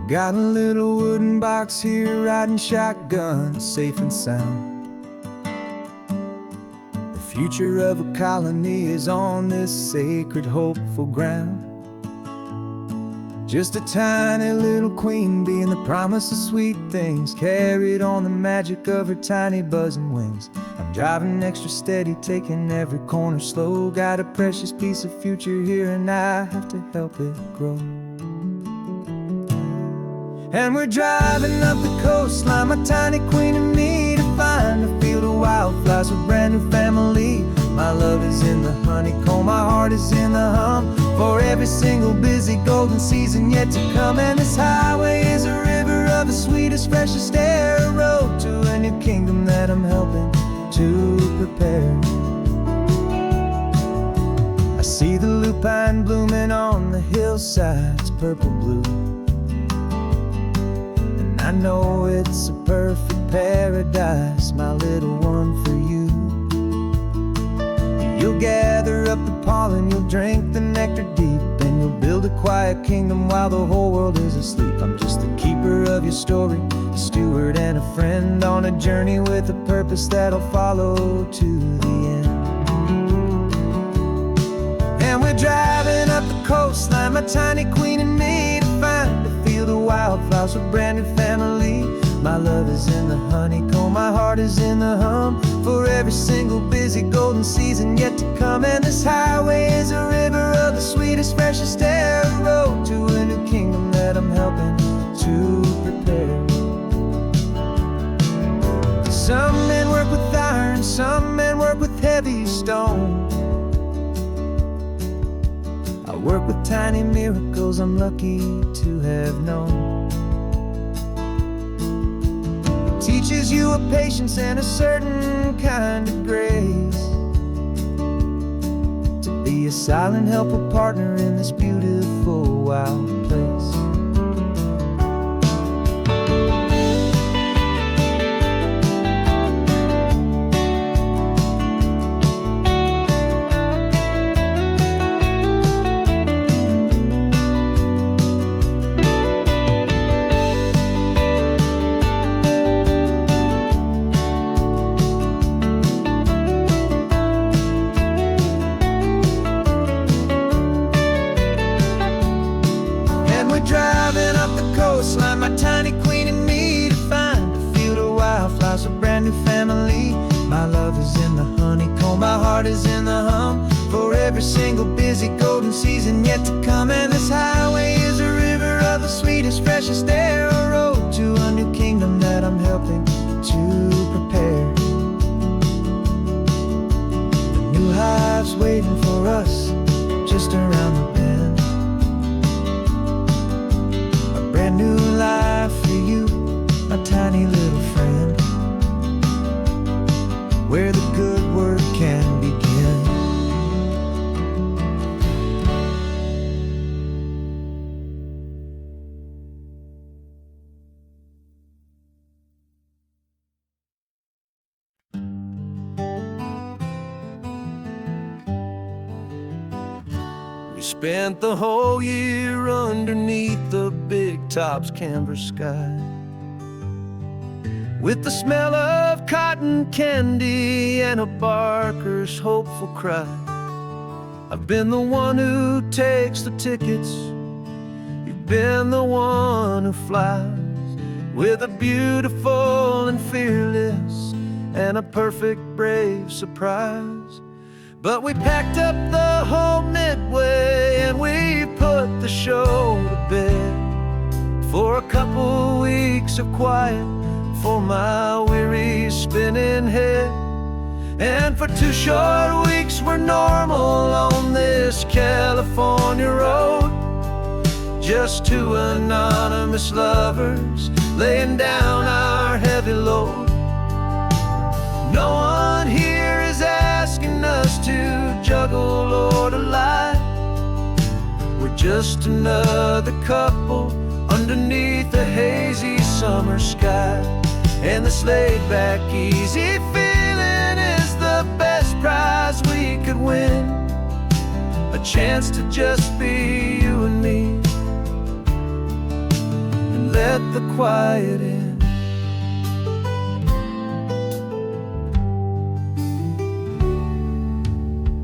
S1: Got a little wooden box here, riding shotgun, safe and sound. The future of a colony is on this sacred, hopeful ground. Just a tiny little queen bee and the promise of sweet things, carried on the magic of her tiny buzzing wings. I'm driving extra steady, taking every corner slow. Got a precious piece of future here and I have to help it grow. And we're driving up the coastline, my tiny queen and me, to find a field of wildflowers with a brand new family. My love is in the honeycomb, my heart is in the hum, for every single busy golden season yet to come. And this highway is a river of the sweetest, freshest air, a road to a new kingdom that I'm helping to prepare. I see the lupine blooming on the hillsides, purple blue. I know it's a perfect paradise, my little one, for you. You'll gather up the pollen, you'll drink the nectar deep, and you'll build a quiet kingdom while the whole world is asleep. I'm just the keeper of your story, a steward and a friend, on a journey with a purpose that'll follow to the end. And we're driving up the coastline, my tiny queen and me, to find a field of wildflowers with a brand new family. My love is in the honeycomb, my heart is in the hum, for every single busy golden season yet to come. And this highway is a river of the sweetest, freshest air, a road to a new kingdom that I'm helping to prepare. Some men work with iron, some men work with heavy stone. I work with tiny miracles I'm lucky to have known. Teaches you a patience and a certain kind of grace, to be a silent helper partner in this beautiful wild place. Driving up the coastline, my tiny queen and me, to find a field of wildflowers, a brand new family. My love is in the honeycomb, my heart is in the hum, for every single busy golden season yet to come. And this highway is a river of the sweetest, freshest air, a road to a new kingdom that I'm helping to prepare. The new hive's waiting for us just around the bend. Brand new life for you, my tiny little friend, where the good work can begin.
S2: We spent the whole year underneath the big top's canvas sky, with the smell of cotton candy and a barker's hopeful cry. I've been the one who takes the tickets, you've been the one who flies, with a beautiful and fearless and a perfect brave surprise. But we packed up the whole Midway and we put the show to bed, for a couple weeks of quiet, for my weary memories spinning head. And for 2 short weeks we're normal on this California road. Just 2 anonymous lovers laying down our heavy load. No one here is asking us to juggle or to lie. We're just another couple underneath a hazy summer sky. And this laid-back, easy feeling is the best prize we could win. A chance to just be you and me, and let the quiet in.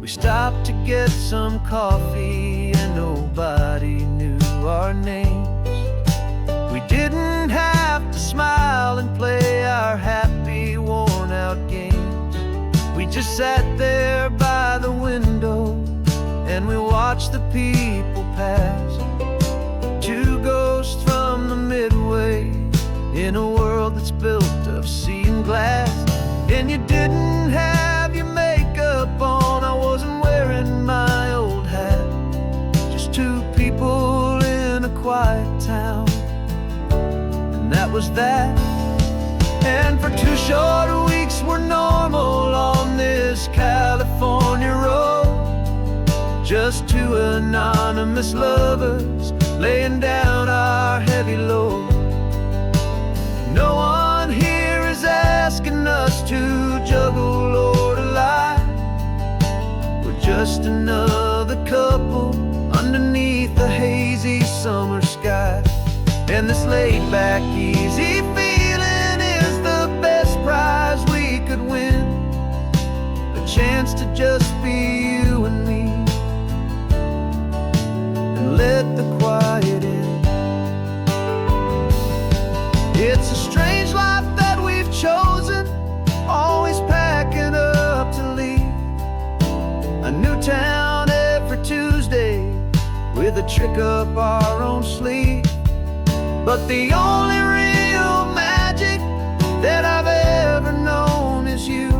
S2: We stopped to get some coffee and nobody knew our names. We didn't have to smile and play our happy, worn-out games. We just sat there by the window and we watched the people pass. 2 ghosts from the Midway in a world that's built of sea and glass. And you didn't have your makeup on, I wasn't wearing my old hat. Just 2 people in a quiet town, and that was that. And for 2 short weeks we're normal on this California road. Just 2 anonymous lovers laying down our heavy load. No one here is asking us to juggle or to lie. We're just another couple underneath the hazy summer sky. And this laid-back, easy feeling is the best prize we could win. A chance to just be you and me, and let the quiet in. It's a strange life that we've chosen, always packing up to leave. A new town every Tuesday with a trick up our own sleeve. But the only real magic that I've ever known is you.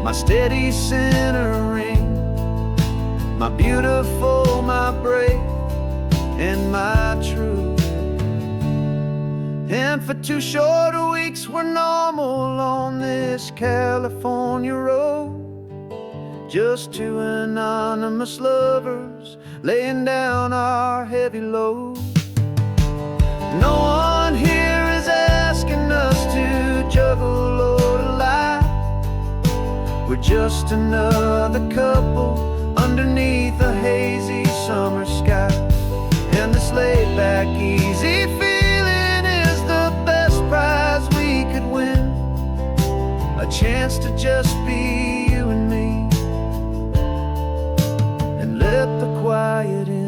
S2: My steady centering, my beautiful, my brave, and my true. And for 2 short weeks we're normal on this California road. Just 2 anonymous lovers laying down our heavy load. No one here is asking us to juggle or to lie. We're just another couple underneath a hazy summer sky. And this laid-back, easy feeling is the best prize we could win. A chance to just be you and me, and let the quiet in.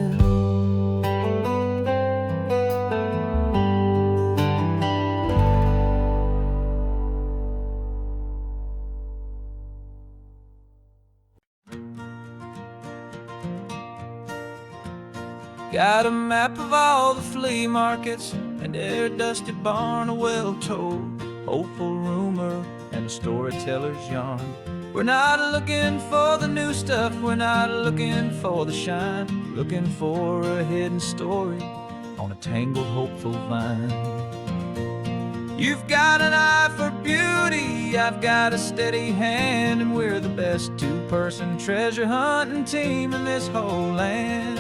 S2: Got a map of all the flea markets and every dusty barn, a well-told, hopeful rumor, and a storyteller's yarn. We're not looking for the new stuff, we're not looking for the shine, looking for a hidden story on a tangled, hopeful vine. You've got an eye for beauty, I've got a steady hand, and we're the best 2-person treasure hunting team in this whole land.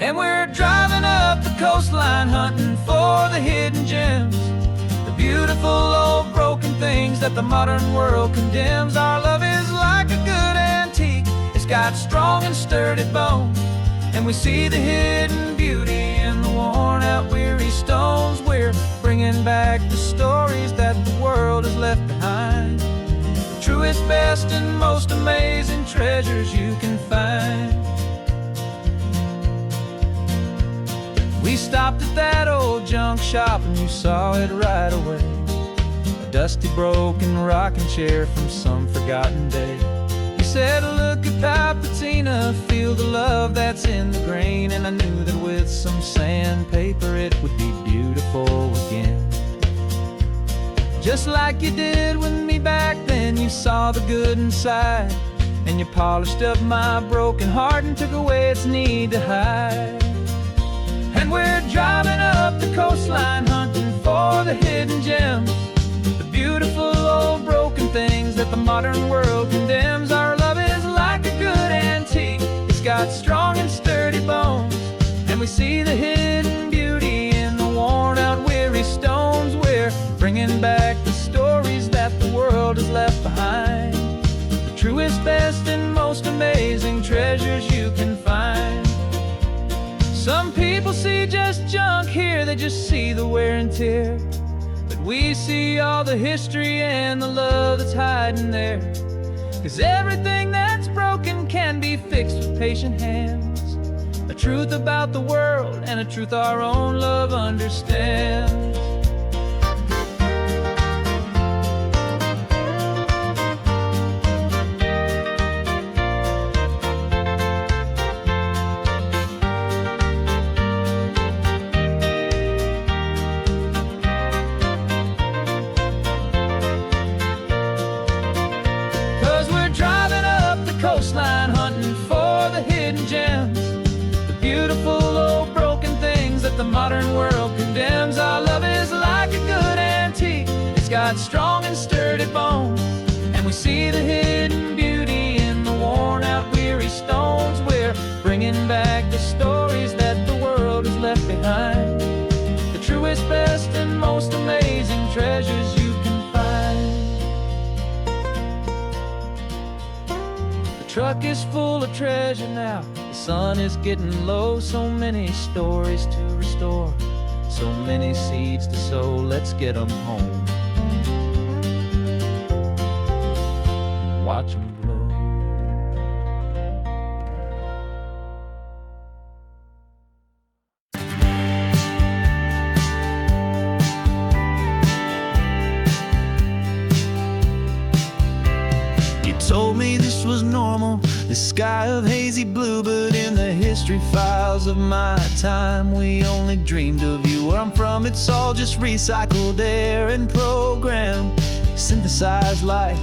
S2: And we're driving up the coastline hunting for the hidden gems, the beautiful old broken things that the modern world condemns. Our love is like a good antique, it's got strong and sturdy bones, and we see the hidden beauty in the worn out weary stones. We're bringing back the stories that the world has left behind, the truest, best, and most amazing treasures you can find. We stopped at that old junk shop and you saw it right away, a dusty, broken rocking chair from some forgotten day. You said, look at that patina, feel the love that's in the grain, and I knew that with some sandpaper it would be beautiful again.
S4: Just like you did with me back then. You saw the good inside, and you polished up my broken heart and took away its need to hide. And we're driving up the coastline, hunting for the hidden gems, the beautiful old broken things that the modern world condemns. Our love is like a good antique, it's got strong and sturdy bones, and we see the hidden beauty in the worn out weary stones. We're bringing back the stories that the world has left behind, the truest, best, and most amazing treasures you can find. Some people see just junk here, they just see the wear and tear, but we see all the history and the love that's hiding there. 'Cause everything that's broken can be fixed with patient hands, a truth about the world and a truth our own love understands. 'Cause we're driving up the coastline, hunting for the hidden gems, the beautiful old broken things that the modern world condemns. Our love is like a good antique, it's got strong and sturdy bones, and we see the hidden beauty in the worn out weary stones. We're bringing back the stories that the world has left behind, the truest, best, and most amazing treasures you can find. The truck is full of treasure now, the sun is getting low. So many stories to restore, so many seeds to sow. Let's get them home, watch them blow.
S1: You told me this was normal, the sky of hazy blue, but in the history files of my time, we only dreamed of you. Where I'm from, it's all just recycled air and programmed, synthesized light.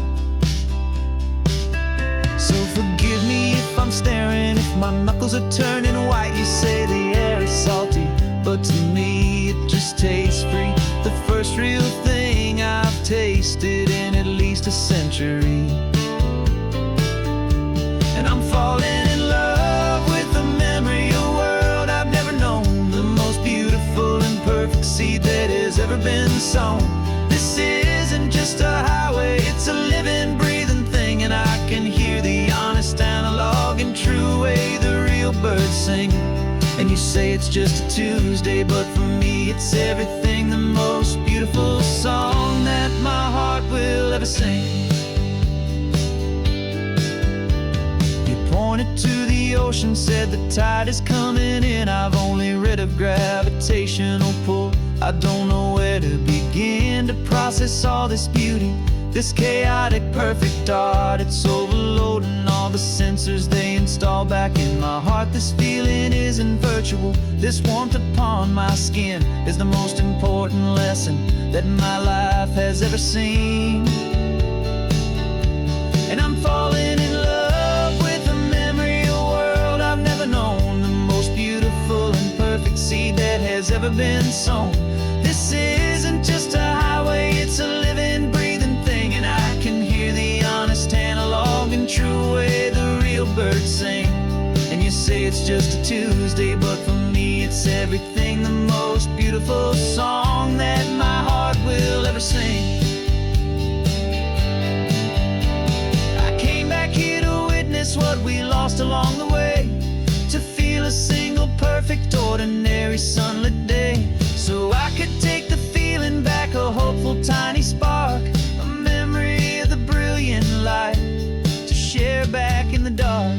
S1: So forgive me if I'm staring, if my knuckles are turning white. You say the air is salty, but to me it just tastes free. The first real thing I've tasted in at least a century. And I'm falling in love with the memory of a world I've never known, the most beautiful and perfect seed that has ever been sown. This isn't just a highway, it's a living, breathing thing, and I can hear the honest, analog, and true way the real birds sing. And you say it's just a Tuesday, but for me it's everything, the most beautiful song that my heart will ever sing. Pointed to the ocean, said the tide is coming in. I've only read of gravitational pull, I don't know where to begin to process all this beauty, this chaotic perfect art. It's overloading all the sensors they install back in my heart. This feeling isn't virtual, this warmth upon my skin is the most important lesson that my life has ever seen. And I'm falling in love with the memory of a world I've never known, the most beautiful and perfect seed that has ever been sown. This isn't just a highway, it's a living, breathing thing, and I can hear the honest, analog, and true way the real birds sing. And you say it's just a Tuesday, but for me it's everything, the most beautiful song that my heart will ever sing. What we lost along the way, to feel a single perfect ordinary sunlit day, so I could take the feeling back, a hopeful tiny spark, a memory of the brilliant light to share back in the dark.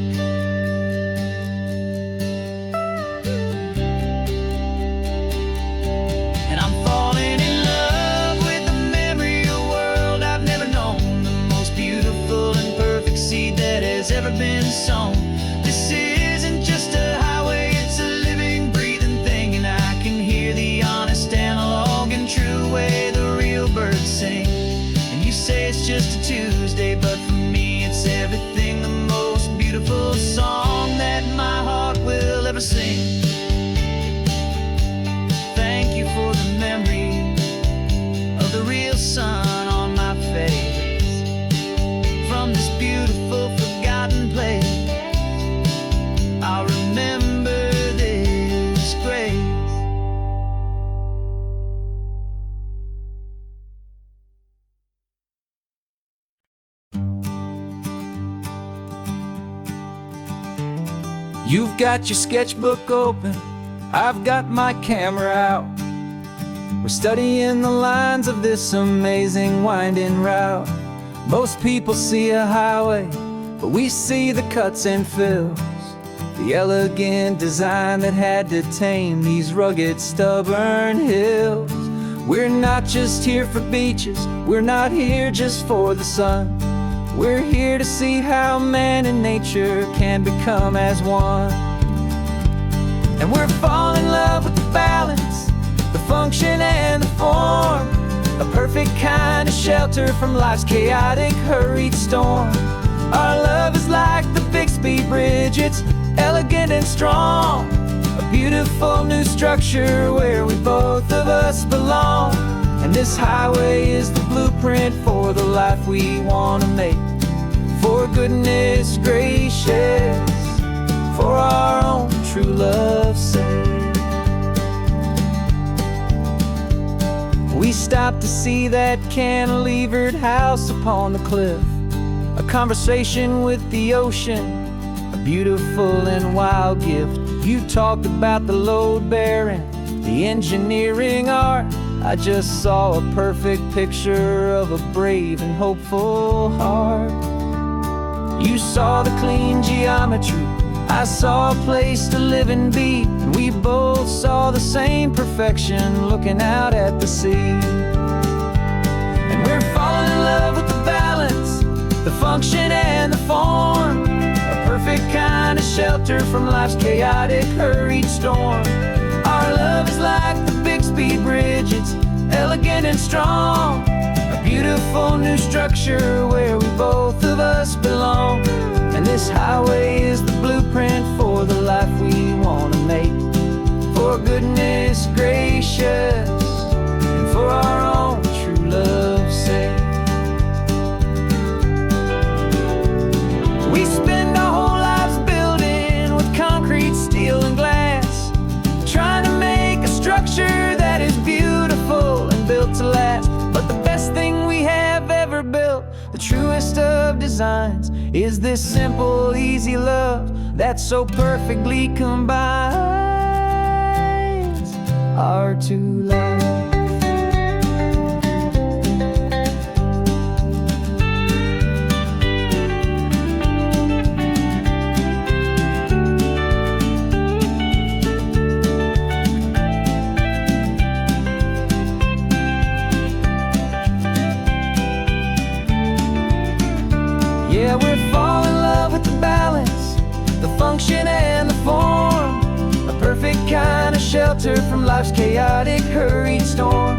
S1: And I'm falling in love with the memory of a world I've never known, the most beautiful and perfect seed that has ever been sown. This isn't just a highway, it's a living, breathing thing, and I can hear the honest, analog, and true way the real birds sing. just a Tuesday, but for me it's everything, the most beautiful song that my heart will ever sing. Thank you for the memory of the real sun on my face. From this beautiful forgotten place, I'll remember this grace.
S4: You've got your sketchbook open, I've got my camera out. We're studying the lines of this amazing winding route. Most people see a highway, but we see the cuts and fills, the elegant design that had to tame these rugged, stubborn hills. We're not just here for beaches, we're not here just for the sun. We're here to see how man and nature can become as one. And we're falling in love with the balance, the function and the form, a perfect kind of shelter from life's chaotic, hurried storm. Our love is like the Bixby Bridge, it's elegant and strong, a beautiful new structure where we both of us belong. And this highway is the blueprint for the life we want to make. For goodness gracious, for our own true love's sake. We stopped to see that cantilevered house upon the cliff, a conversation with the ocean, a beautiful and wild gift. You talked about the load bearing, the engineering art. I just saw a perfect picture of a brave and hopeful heart. You saw the clean geometry, I saw a place to live and be, and we both saw the same perfection looking out at the sea. And we're falling in love with the balance, the function and the form, a perfect kind of shelter from life's chaotic, hurried storm. Our love is like the Bixby Bridge, it's elegant and strong, a beautiful new structure where we both of us belong. And this highway is the blueprint for the life we want to make. For goodness gracious, and for our own true love's sake. We spend our whole lives building with concrete, steel and glass, trying to make a structure that is beautiful and built to last. But the best thing we have ever built, the truest of designs, is this simple, easy love that so perfectly combines our two lives. Yeah, we're falling in love with the balance, the function and the form, a perfect kind of shelter from life's chaotic, hurried storm.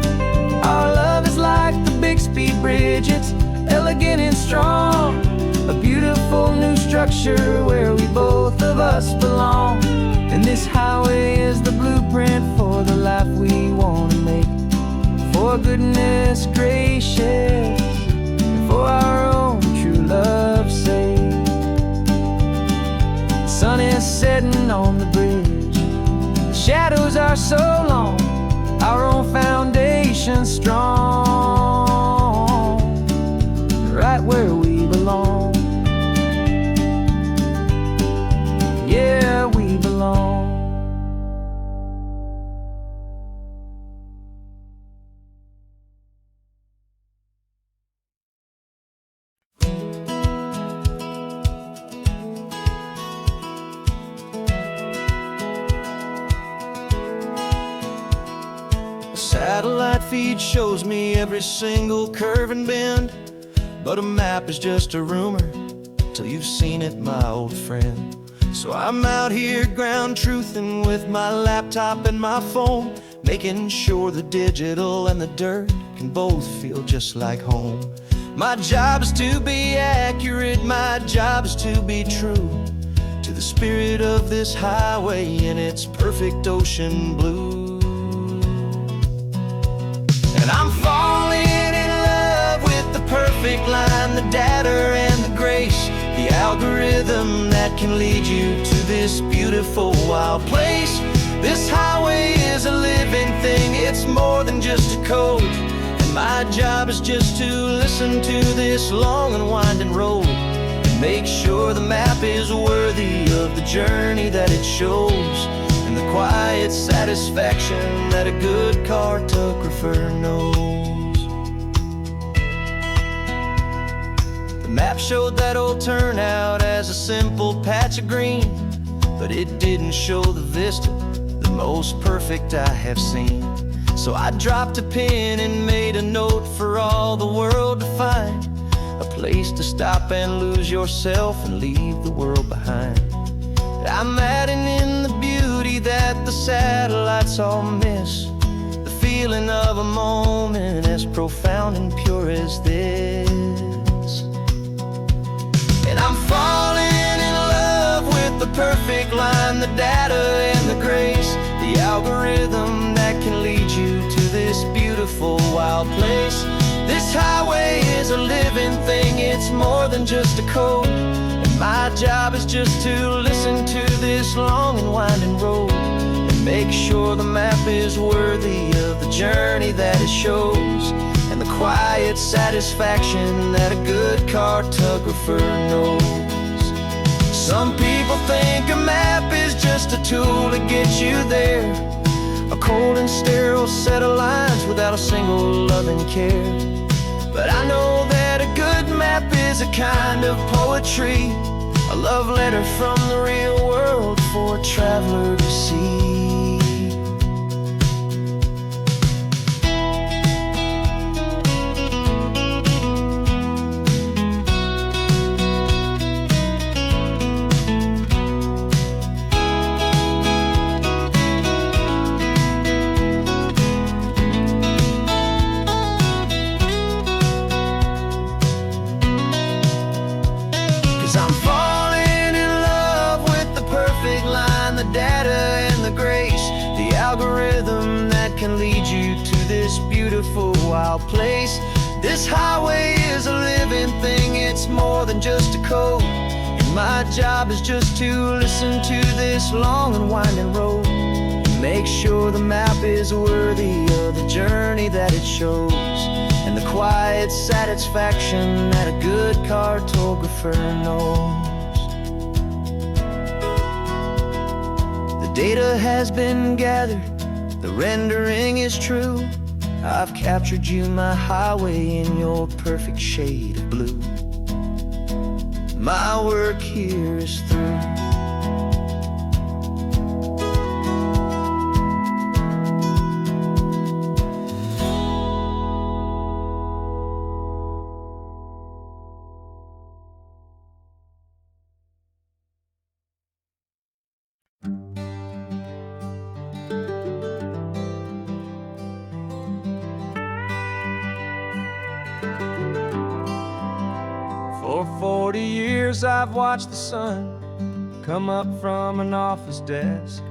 S4: Our love is like the Bixby Bridge, it's elegant and strong, a beautiful new structure where we both of us belong. And this highway is the blueprint for the life we want to make. For goodness gracious, for our own true love's sake. The sun is setting on the bridge, the shadows are so long, our own foundation strong, right where we belong. Yeah, we belong.
S2: Satellite feed shows me every single curve and bend, but a map is just a rumor till you've seen it, my old friend. So I'm out here ground truthing with my laptop and my phone, making sure the digital and the dirt can both feel just like home. My job is to be accurate, my job is to be true to the spirit of this highway in its perfect ocean blue. And I'm falling in love with the perfect line, the data and the grace, the algorithm that can lead you to this beautiful wild place. This highway is a living thing, it's more than just a code. And my job is just to listen to this long and winding road and make sure the map is worthy of the journey that it shows, and the quiet satisfaction that a good cartographer knows. The map showed that old turnout as a simple patch of green, but it didn't show the vista, the most perfect I have seen. So I dropped a pin and made a note for all the world to find, a place to stop and lose yourself and leave the world behind. I'm adding in the beauty that the satellites all miss, the feeling of a moment as profound and pure as this. And I'm falling in love with the perfect line, the data and the grace, the algorithm that can lead you to this beautiful wild place. This highway is a living thing, it's more than just a code. And my job is just to listen to this long and winding road and make sure the map is worthy of the journey that it shows, and the quiet satisfaction that a good cartographer knows. Some people think a map is just a tool to get you there, a cold and sterile set of lines without a single loving care. But I know that a good map is a kind of poetry, a love letter from the real world for a traveler to see. I'm falling in love with the perfect line, the data and the grace, the algorithm that can lead you to this beautiful wild place. This highway is a living thing, it's more than just a code. And my job is just to listen to this long and winding road and make sure the map is worthy of the journey that it shows, and the quiet satisfaction that a good cartographer knows. The data has been gathered, the rendering is true. I've captured you, my highway, in your perfect shade of blue. My work here is through.
S4: For 40 years I've watched the sun come up from an office desk,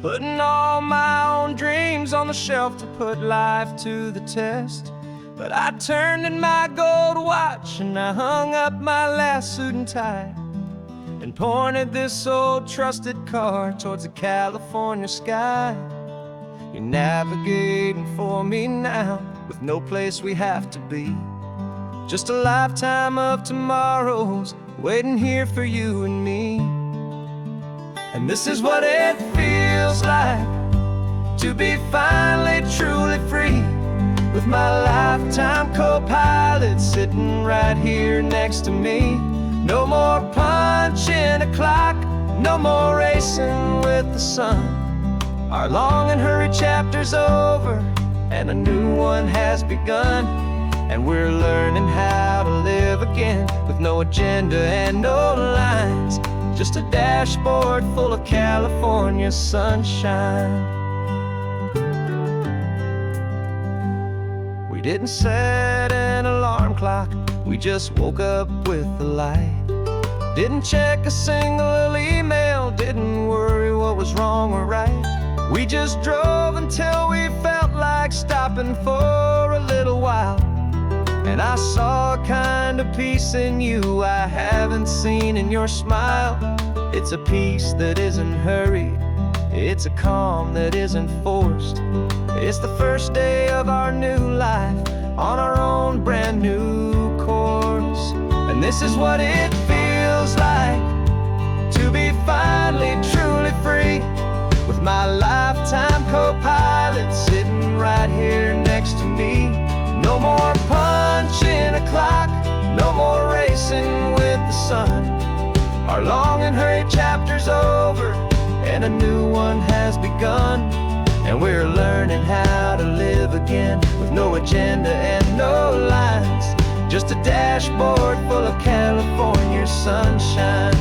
S4: putting all my own dreams on the shelf to put life to the test. But I turned in my gold watch and I hung up my last suit and tie and pointed this old trusted car towards the California sky. You're navigating for me now with no place we have to be, just a lifetime of tomorrows waiting here for you and me. And this is what it feels like to be finally truly free, with my lifetime co-pilot sitting right here next to me. No more punching a clock, no more racing with the sun. Our long and hurried chapter's over and a new one has begun. And we're learning how to live again with no agenda and no lines, just a dashboard full of California sunshine.
S2: We didn't set an alarm clock, we just woke up with the light. Didn't check a single email, didn't worry what was wrong or right. We just drove until we felt like stopping for a little while. And I saw a kind of peace in you I haven't seen in your smile. It's a peace that isn't hurried, it's a calm that isn't forced. It's the first day of our new life, on our own brand new course. And this is what it feels like to be finally truly free, with my lifetime co-pilot sitting right here next to me. No more punching a clock, no more racing with the sun. Our long and hurried chapter's over, and a new one has begun. And we're learning how to live again, with no agenda and no lines, just a dashboard full of California sunshine.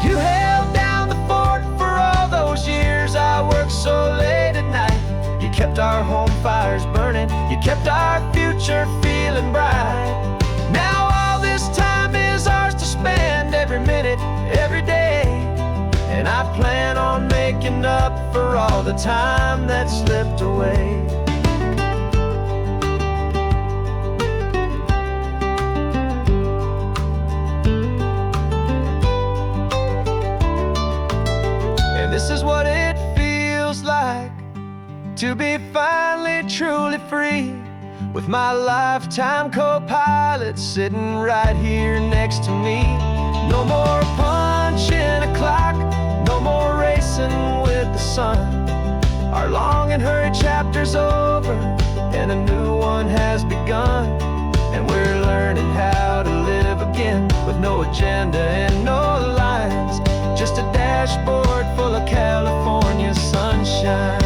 S2: You held down the fort for all those years I worked so late at night. You kept our home fires burning, you kept our future feeling bright. Now all this time is ours to spend, every minute, every day. And I plan on making up for all the time that slipped away. And this is what it feels like to be finally truly free, with my lifetime co-pilot sitting right here next to me. No more punching a clock, no more racing with the sun. Our long and hurried chapter's over, and a new one has begun. And we're learning how to live again, with no agenda and no lines, just a dashboard full of California sunshine.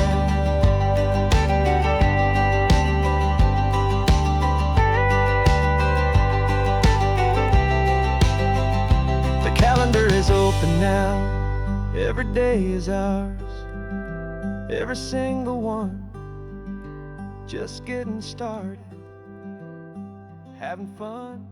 S2: The calendar is open now, every day is ours, every single one, just getting started, having fun.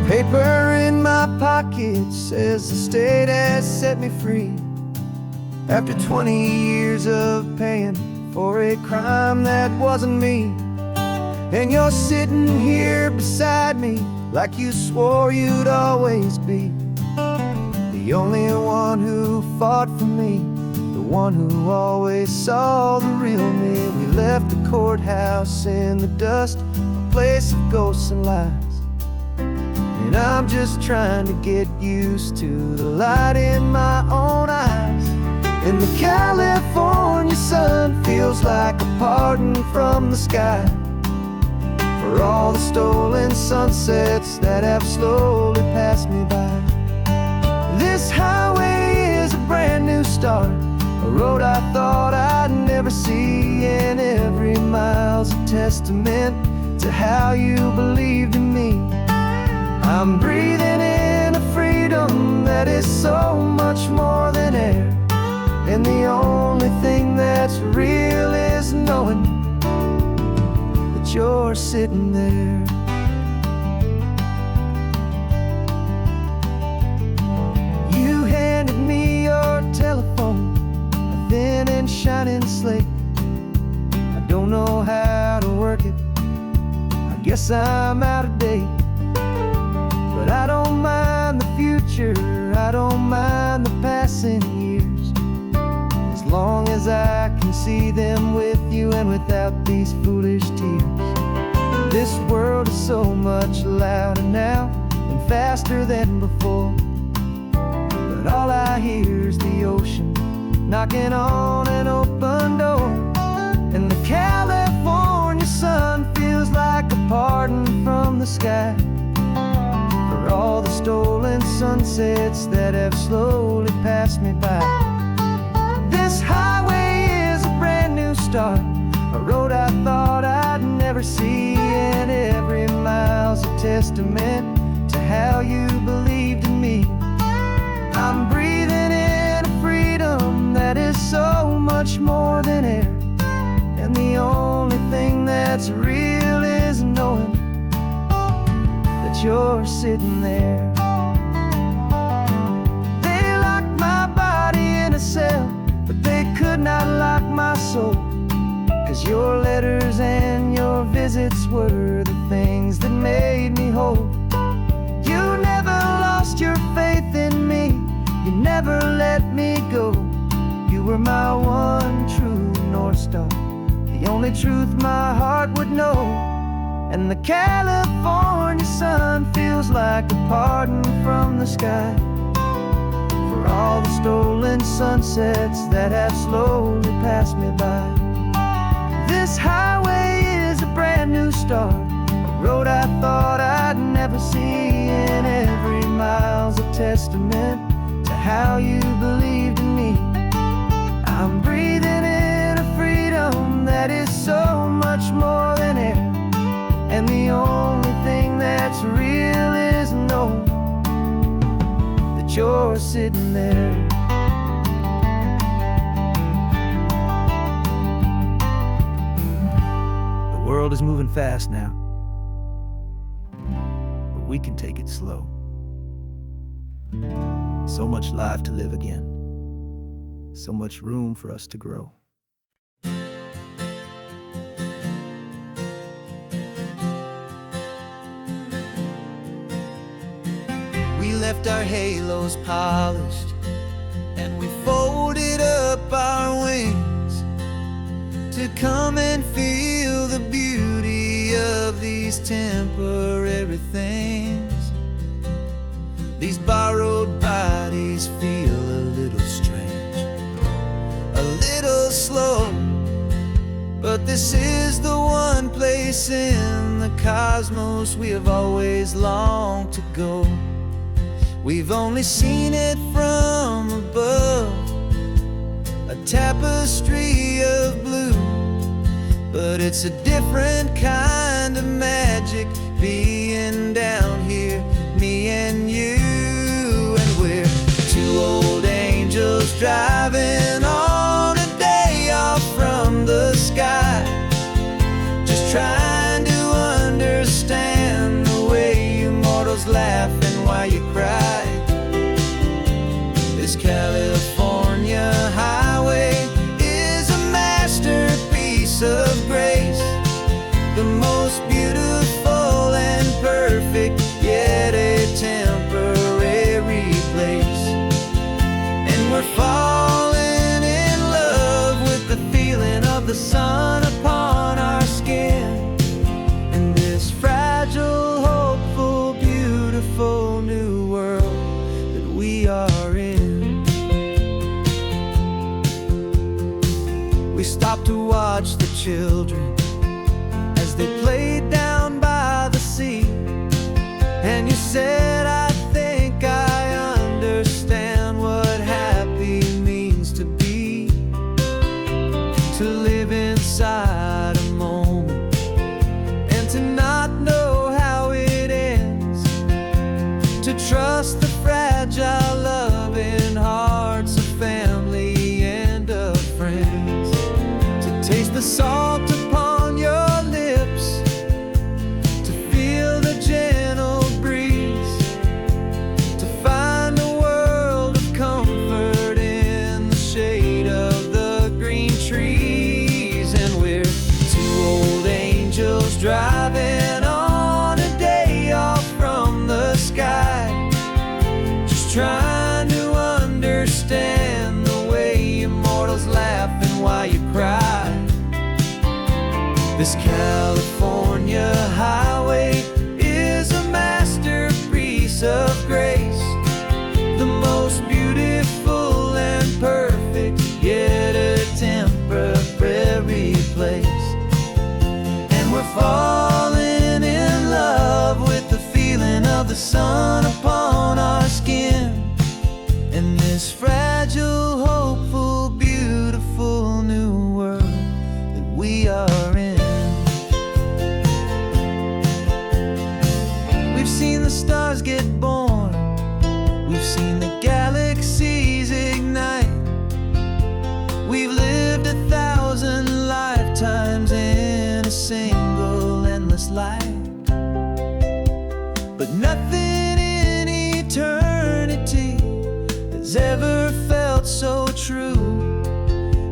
S1: Paper in my pocket says the state has set me free, after 20 years of paying for a crime that wasn't me. And you're sitting here beside me like you swore you'd always be, the only one who fought for me, the one who always saw the real me. We left the courthouse in the dust, a place of ghosts and lies. And I'm just trying to get used to the light in my own eyes. And the California sun feels like a pardon from the sky, for all the stolen sunsets that have slowly passed me by. This highway is a brand new start, a road I thought I'd never see. And every mile's a testament to how you believed in me. I'm breathing in a freedom that is so much more than air, and the only thing that's real is knowing that you're sitting there. You handed me your telephone, a thin and shining slate. I don't know how to work it, I guess I'm out of date. But I don't mind the future, I don't mind the passing years, as long as I can see them with you and without these foolish tears. This world is so much louder now and faster than before, but all I hear is the ocean knocking on an open door. And the California sun feels like a pardon from the sky, for all the stolen sunsets that have slowly passed me by. This start, a road I thought I'd never see, and every mile's a testament to how you believed in me. I'm breathing in a freedom that is so much more than air, and the only thing that's real is knowing that you're sitting there. They locked my body in a cell, but they could not lock my soul, 'cause your letters and your visits were the things that made me whole. You never lost your faith in me, you never let me go. You were my one true North Star, the only truth my heart would know. And the California sun feels like a pardon from the sky for all the stolen sunsets that have slowly passed me by. This highway is a brand new start, a road I thought I'd never see, and every mile's a testament to how you believed in me. I'm breathing in a freedom that is so much more than air, and the only thing that's real is knowing that you're sitting there. The world is moving fast now, but we can take it slow. So much life to live again, so much room for us to grow. We left our halos polished, and we folded up our wings to come and feel the beauty of these temporary things. These borrowed bodies feel a little strange, a little slow, but this is the one place in the cosmos we have always longed to go. We've only seen it from above, a tapestry of blue, but it's a different kind of magic being down here, me and you. And we're two old angels driving on a day off from the sky, just trying to understand the way you mortals laugh and why you cry. This California highway is a masterpiece of grace, the most beautiful and perfect, yet a temporary place. And we're falling in love with the feeling of the sun upon our skin, in this fragile, hopeful, beautiful new world that we are in. We stopped to watch the children as they played down by the sea, and you said, I think I understand what happy means to be, to live inside a moment and to not know how it ends, to trust the fragile loving hearts of family and of friends, to taste the salt upon your lips, to feel the gentle breeze, to find a world of comfort in the shade of the green trees. And we're two old angels driving on a day off from the sky, just trying to understand the way you mortals laugh and why you cry. This California highway is a masterpiece of grace, the most beautiful and perfect, yet a temporary place. And we're falling in love with the feeling of the sun upon our skin, in this fragile, hopeful, beautiful new world true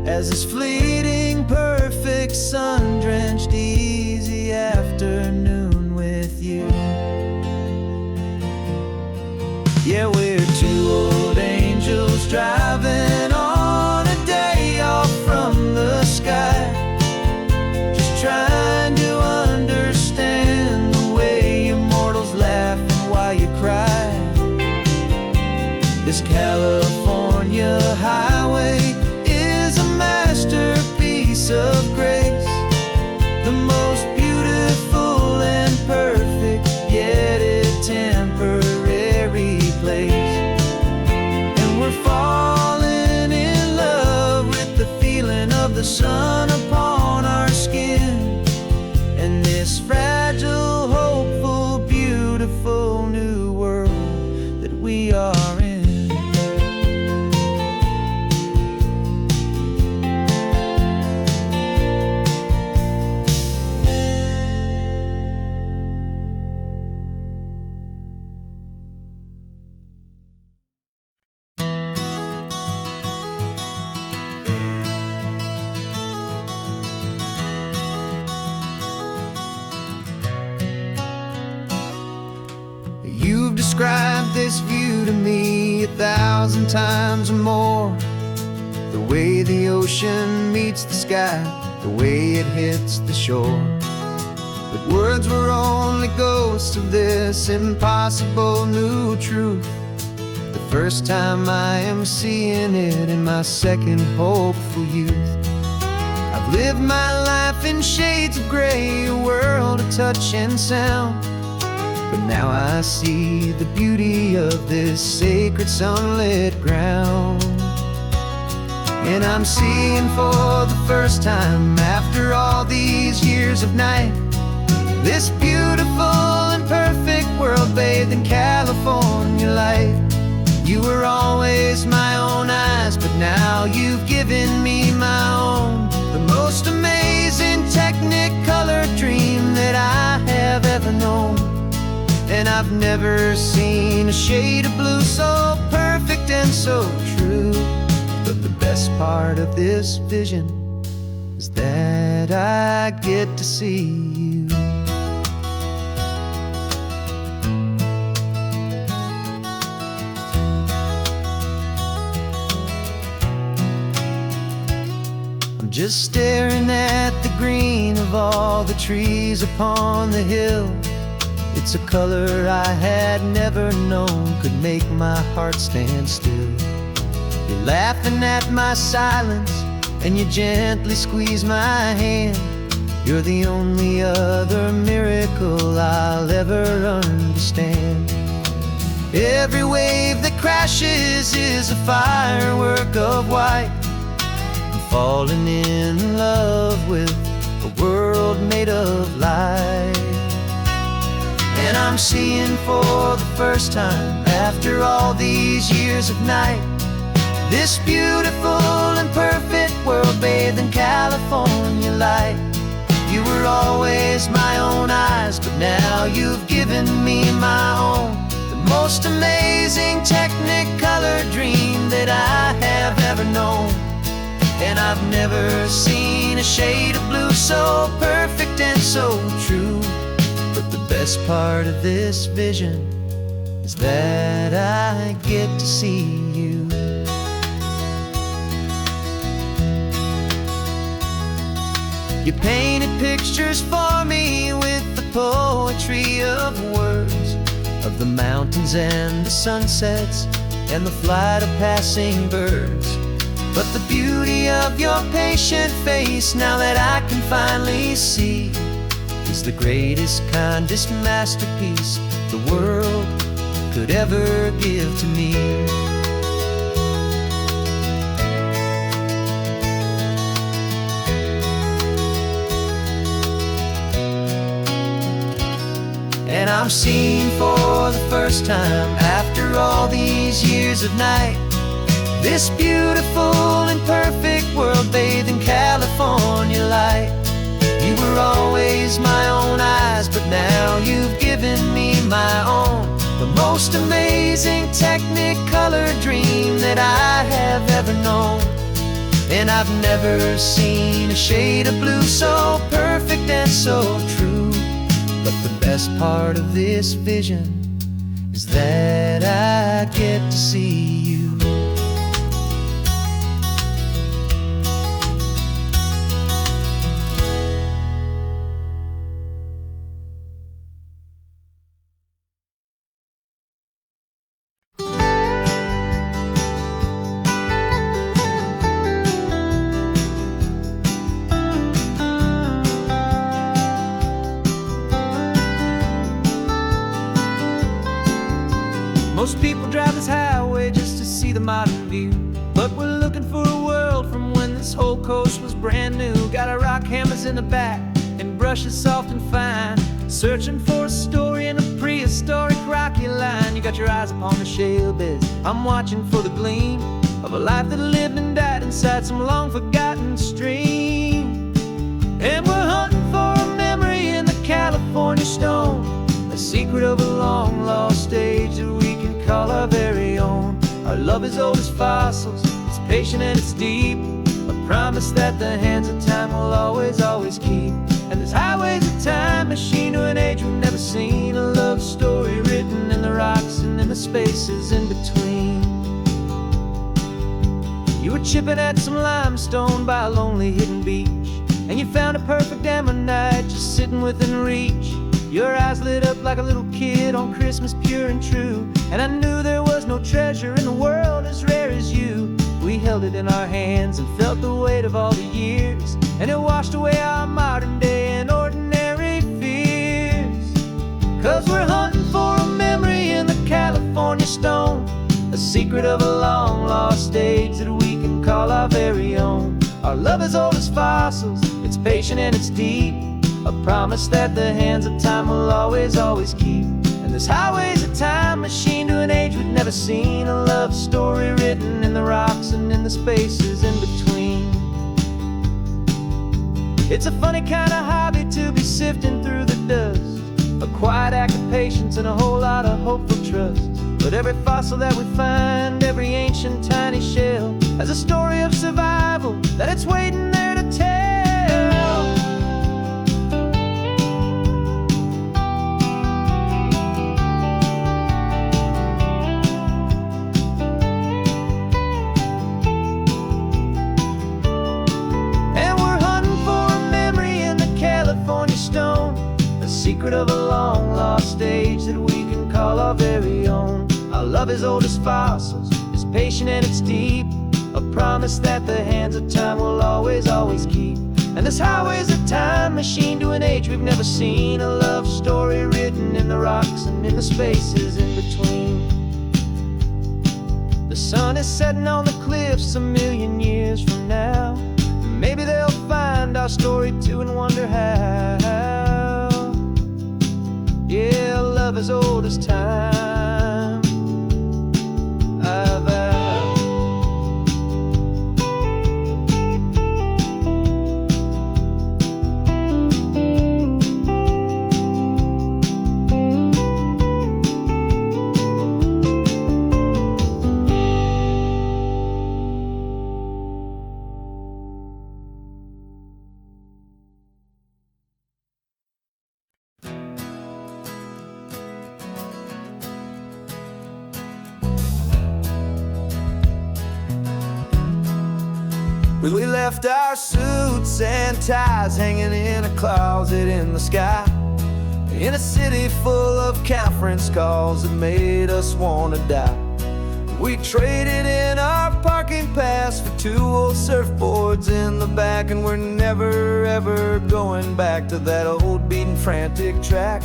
S1: as this fleeting, perfect, sun-drenched, easy afternoon with you. Yeah, we're two old angels driving on a day off from the sky, just trying to understand the way you mortals laugh and why you cry. This California highway is a masterpiece of grace, the most beautiful and perfect, yet a temporary place. And we're falling in love with the feeling of the sun upon our skin, and this fragile, hopeful, beautiful new world that we are in. You've described this view to me 1,000 times or more. The way the ocean meets the sky, the way it hits the shore. But words were only ghosts of this impossible new truth. The first time I am seeing it in my second hopeful youth. I've lived my life in shades of gray, a world of touch and sound. But now I see the beauty of this sacred sunlit ground. And I'm seeing for the first time, after all these years of night, this beautiful and perfect world bathed in California light. You were always my own eyes, but now you've given me my own. The most amazing technicolor dream that I have ever known. And I've never seen a shade of blue so perfect and so true. But the best part of this vision is that I get to see you. I'm just staring at the green of all the trees upon the hill. It's a color I had never known could make my heart stand still. You're laughing at my silence, and you gently squeeze my hand. You're the only other miracle I'll ever understand. Every wave that crashes is a firework of white. I'm falling in love with a world made of light. And I'm seeing for the first time, after all these years of night, this beautiful and perfect world bathed in California light. You were always my own eyes, but now you've given me my own. The most amazing technicolor dream that I have ever known. And I've never seen a shade of blue so perfect and so true. But the best part of this vision is that I get to see you. You painted pictures for me with the poetry of words, of the mountains and the sunsets and the flight of passing birds. But the beauty of your patient face, now that I can finally see, is the greatest, kindest masterpiece the world could ever give to me. And I'm seeing for the first time, after all these years of night, this beautiful and perfect world bathed in California light. You were always my own eyes, but now you've given me my own. The most most amazing Technicolor dream that I have ever known. And I've never seen a shade of blue so perfect and so true. But the best part of this vision is that I get to see you.
S4: Most people drive this highway just to see the modern view, but we're looking for a world from when this whole coast was brand new. Got our rock hammers in the back and brushes soft and fine, searching for a story in a prehistoric rocky line. You got your eyes upon the shale beds, I'm watching for the gleam of a life that lived and died inside some long forgotten stream. And we're hunting for a memory in the California stone, a secret of a long lost age that we can call our very own. Our love is old as fossils, it's patient and it's deep, a promise that the hands of time will always, always keep. And this highway's a time machine to an age we've never seen, a love story written in the rocks and in the spaces in between. You were chipping at some limestone by a lonely hidden beach, and you found a perfect ammonite just sitting within reach. Your eyes lit up like a little kid on Christmas, pure and true. And I knew there was no treasure in the world as rare as you. We held it in our hands and felt the weight of all the years, and it washed away our modern day and ordinary fears. 'Cause we're hunting for a memory in the California stone, a secret of a long lost age that we can call our very own. Our love is old as fossils, it's patient and it's deep, a promise that the hands of time will always, always keep. And this highway's a time machine to an age we've never seen, a love story written in the rocks and in the spaces in between. It's a funny kind of hobby to be sifting through the dust, a quiet act of patience and a whole lot of hopeful trust. But every fossil that we find, every ancient tiny shell, has a story of survival that it's waiting there to tell. Secret of a long lost age that we can call our very own. Our love is old as fossils, it's patient and it's deep, a promise that the hands of time will always, always keep. And this highway's a time machine to an age we've never seen, a love story written in the rocks and in the spaces in between. The sun is setting on the cliffs a million years from now. Maybe they'll find our story too and wonder how. Yeah, love as old as time, I vow.
S1: We left our suits and ties hanging in a closet in the sky, in a city full of conference calls that made us wanna die. We traded in our parking pass for 2 old surfboards in the back, and we're never ever going back to that old beaten frantic track.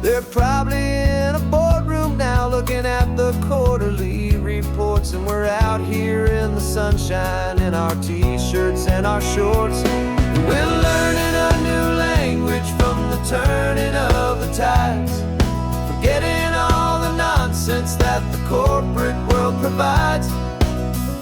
S1: They're probably in a boardroom now looking at the quarterly reports, and we're out here in the sunshine in our t-shirts and our shorts. We're learning a new language from the turning of the tides, forgetting all the nonsense that the corporate world provides.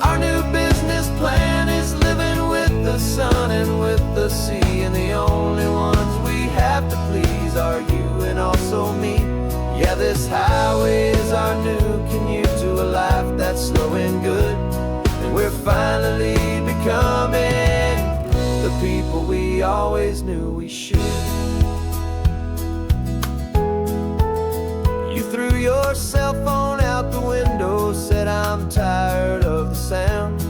S1: Our new business plan is living with the sun and with the sea, and the only ones we have to please are you and also me. Yeah, this highway is our
S2: our new commute to a life that's slow and good. And we're finally becoming the people we always knew we should. You threw your cell phone out the window, said I'm tired of the sound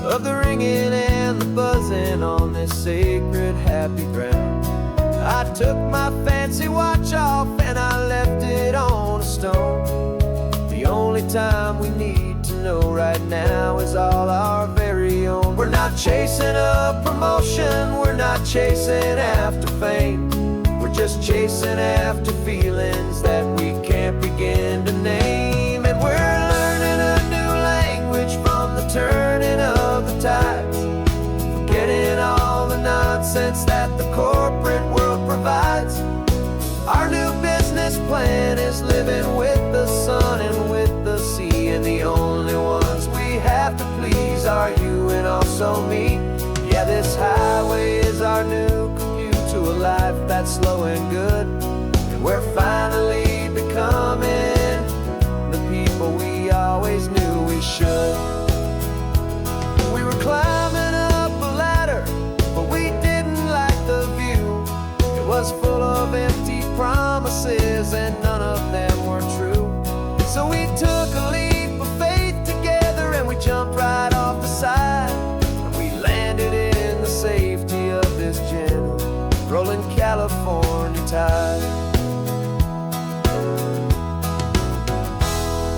S2: of the ringing and the buzzing on this sacred happy ground. I took my fancy watch off and I left it on a stone. The only time we need to know right now is all our very own. We're not chasing a promotion, we're not chasing after fame. We're just chasing after feelings that we can't begin to name. And we're learning a new language from the turning of the tides, forgetting all the nonsense that the corporate world provides. Our new business plan is living with the sun and with the sea, and the only ones we have to please are you and also me. Yeah, this highway is our new commute to a life that's slow and good. And we're finally becoming the people we always knew we should. We were climbing up a ladder, but we didn't like the view. It was full of empty promises and none of them were true. So we took a leap of faith together and we jumped right off the side. And we landed in the safety of this gentle rolling California tide.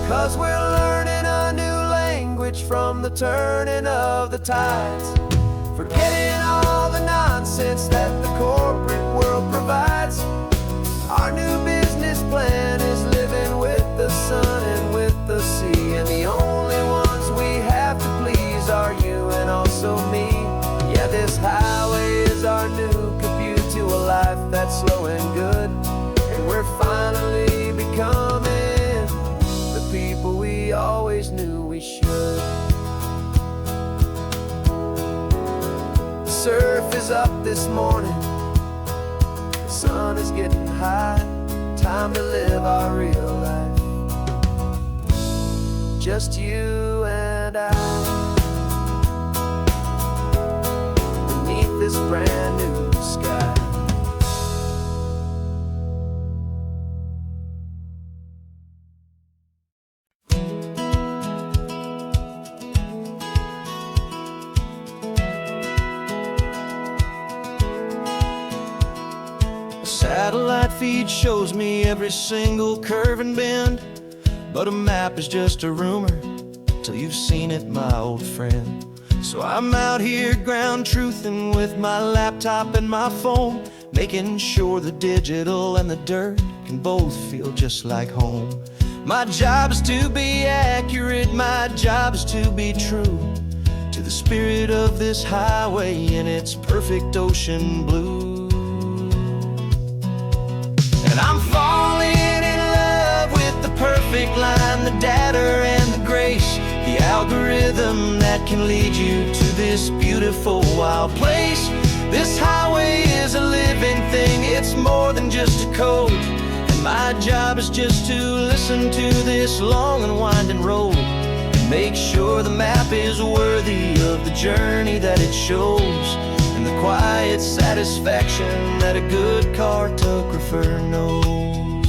S2: 'Cause we're learning a new language from the turning of the tides, forgetting all the nonsense that the corporate world provides. Our new business plan is living with the sun and with the sea, and the only ones we have to please are you and also me. Yeah, this highway is our new commute to a life that's slow and good. And we're finally becoming the people we always knew we should. The surf is up this morning, the sun is getting high. Time to live our real life, just you and I, beneath this brand new sky.
S5: Satellite feed shows me every single curve and bend, but a map is just a rumor till you've seen it, my old friend. So I'm out here ground truthing with my laptop and my phone, making sure the digital and the dirt can both feel just like home. My job is to be accurate, my job is to be true to the spirit of this highway in its perfect ocean blue. I'm falling in love with the perfect line, the data and the grace, the algorithm that can lead you to this beautiful wild place. This highway is a living thing, it's more than just a code. And my job is just to listen to this long and winding road and make sure the map is worthy of the journey that it shows, and the quiet satisfaction that a good cartographer knows.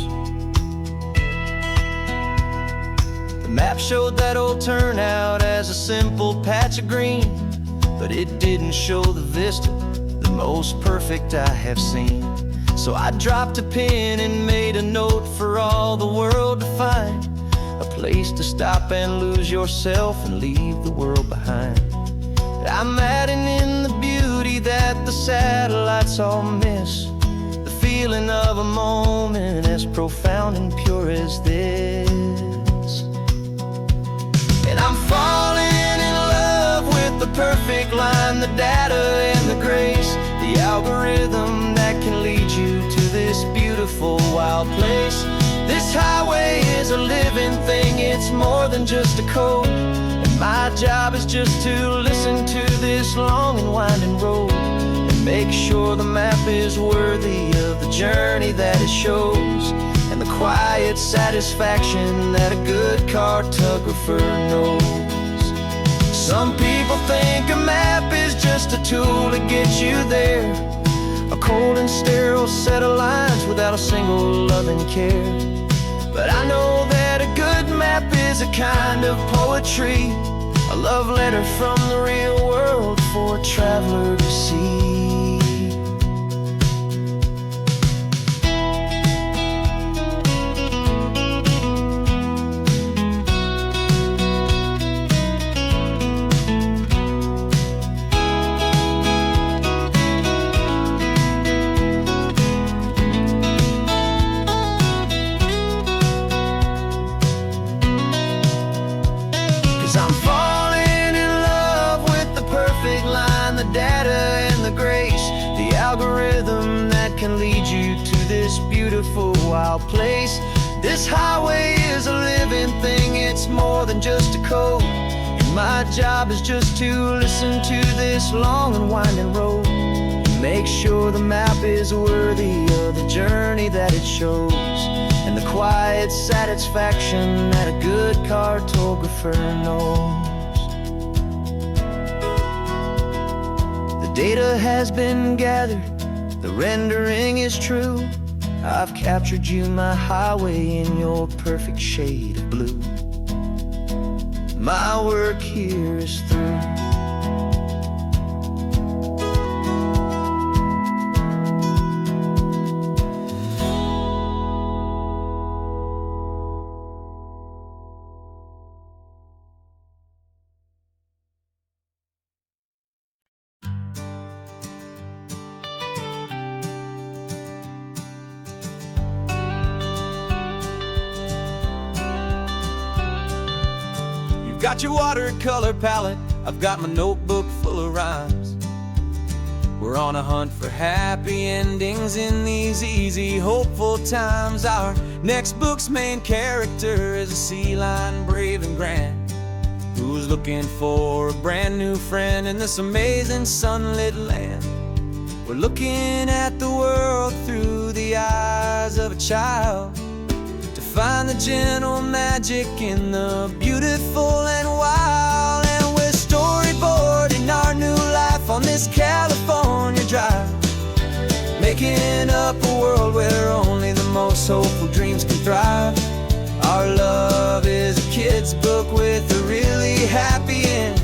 S5: The map showed that old turnout as a simple patch of green, but it didn't show the vista, the most perfect I have seen. So I dropped a pin and made a note for all the world to find, a place to stop and lose yourself and leave the world behind. I'm adding in the beauty that the satellites all miss, the feeling of a moment as profound and pure as this. And I'm falling in love with the perfect line, the data and the grace, the algorithm that can lead you to this beautiful wild place. This highway is a living thing, it's more than just a code. My job is just to listen to this long and winding road and make sure the map is worthy of the journey that it shows, and the quiet satisfaction that a good cartographer knows. Some people think a map is just a tool to get you there, a cold and sterile set of lines without a single loving care. But I know that a good map is a kind of poetry, a love letter from the real world for a traveler to see. 'Cause I'm falling in love with the perfect line, the data and the grace, the algorithm that can lead you to this beautiful wild place. This highway is a living thing, it's more than just a code, and my job is just to listen to this long and winding road, make sure the map is worthy of the journey that it shows, and the quiet satisfaction that a good cartographer knows. The data has been gathered, the rendering is true. I've captured you, my highway, in your perfect shade of blue. My work here is through. Got your watercolor palette, I've got my notebook full of rhymes. We're on a hunt for happy endings in these easy, hopeful times. Our next book's main character is a sea lion, brave and grand, who's looking for a brand new friend in this amazing sunlit land. We're looking at the world through the eyes of a child, find the gentle magic in the beautiful and wild. And we're storyboarding our new life on this California drive, making up a world where only the most hopeful dreams can thrive. Our love is a kid's book with a really happy end,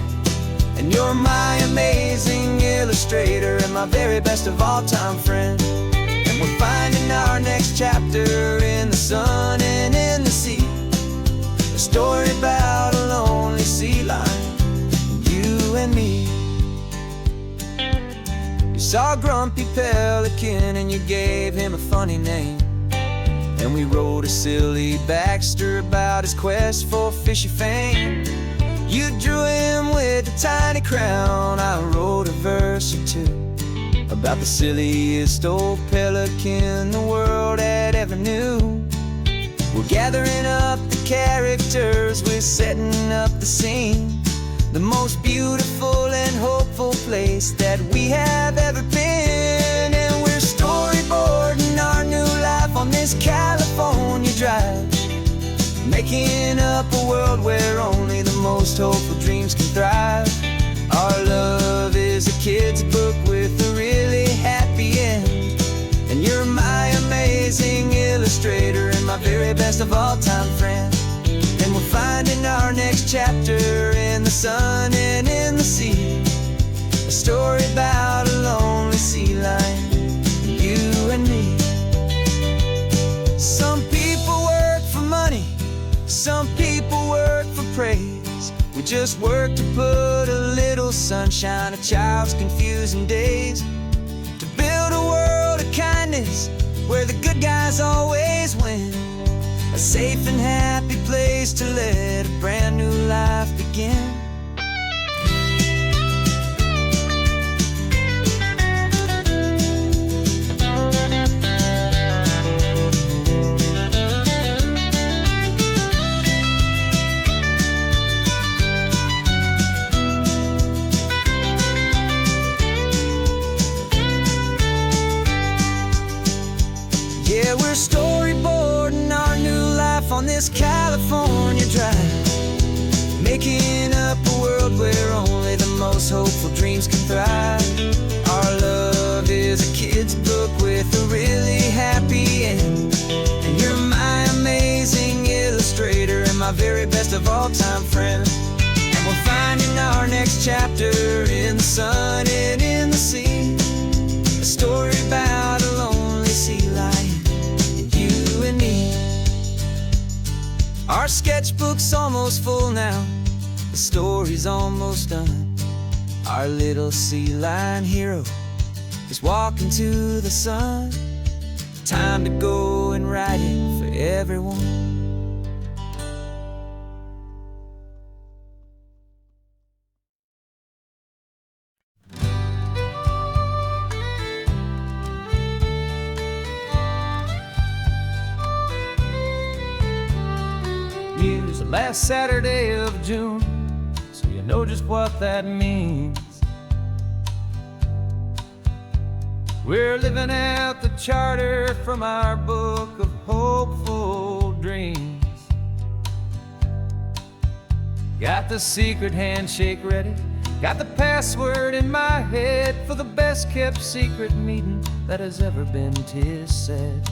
S5: and you're my amazing illustrator and my very best of all time friend. And we're finding our next chapter in the sun and in the sea, a story about a lonely sea lion, you and me. You saw a grumpy pelican and you gave him a funny name, and we wrote a silly Baxter about his quest for fishy fame. You drew him with a tiny crown, I wrote a verse or two about the silliest old pelican the world had ever knew. We're gathering up the characters, we're setting up the scene, the most beautiful and hopeful place that we have ever been. And we're storyboarding our new life on this California drive, making up a world where only the most hopeful dreams can thrive. Our love is a kid's book with a really happy end, and you're my amazing illustrator and my very best of all time friend. And we're finding our next chapter in the sun and in the sea, a story about a lonely sea lion, you and me. Some people work for money, some people work for praise. We just work to put a little sunshine in a child's confusing days, to build a world of kindness where the good guys always win, a safe and happy place to let a brand new life begin. Yeah, we're storyboarding our
S1: this California drive, making up a world where only the most hopeful dreams can thrive. Our love is a kid's book with a really happy end, and you're my amazing illustrator and my very best of all-time friend. And we're finding our next chapter in the sun and in the sea, a story about a lonely sea lion and you and me. Our sketchbook's almost full now, the story's almost done. Our little sea lion hero is walking to the sun. Time to go and write it for everyone.
S4: Use the last Saturday of June, so you know just what that means. We're living out the charter from our book of hopeful dreams. Got the secret handshake ready, got the password in my head for the best kept secret meeting that has ever been, 'tis said.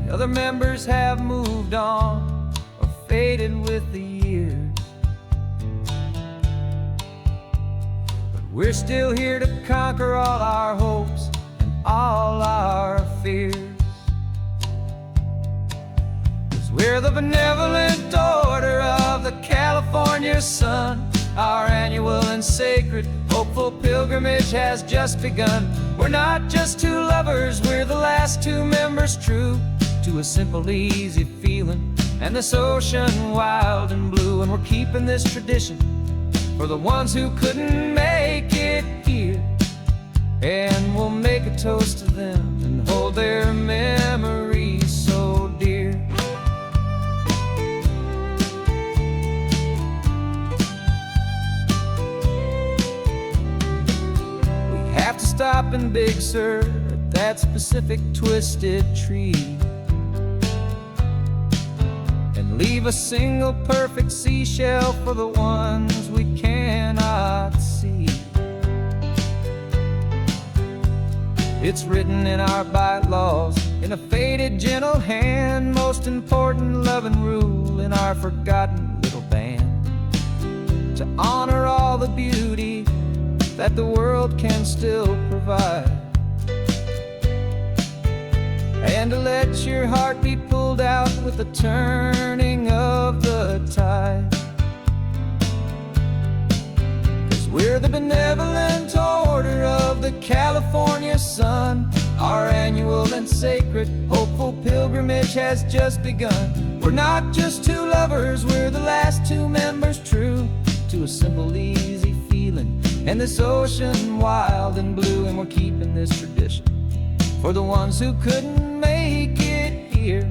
S4: The other members have moved on or faded with the years, but we're still here to conquer all our hopes and all our fears. 'Cause we're the benevolent order of the California sun. Our annual and sacred hopeful pilgrimage has just begun. We're not just two lovers, we're the last two members true to a simple, easy feeling and this ocean wild and blue. And we're keeping this tradition for the ones who couldn't make it here, and we'll make a toast to them and hold their memories so dear. We have to stop in Big Sur at that specific twisted tree and leave a single perfect seashell for the ones we cannot see. It's written in our bylaws in a faded gentle hand, most important loving rule in our forgotten little band, to honor all the beauty that the world can still provide, and to let your heart be pulled out with the turning of the tide. 'Cause we're the benevolent order of the California sun. Our annual and sacred hopeful pilgrimage has just begun. We're not just two lovers, we're the last two members true to a simple, easy feeling and this ocean wild and blue. And we're keeping this tradition for the ones who couldn't make it here,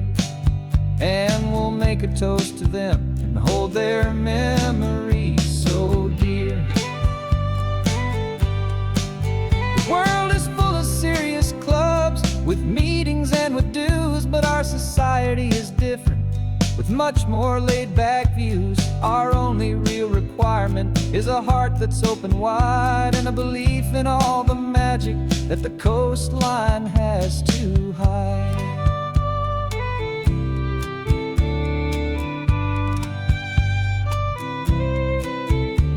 S4: and we'll make a toast to them and hold their memories so dear. The world is full of serious clubs with meetings and with dues, but our society is different with much more laid-back views. Our only real requirement is a heart that's open wide and a belief in all the magic that the coastline has to hide.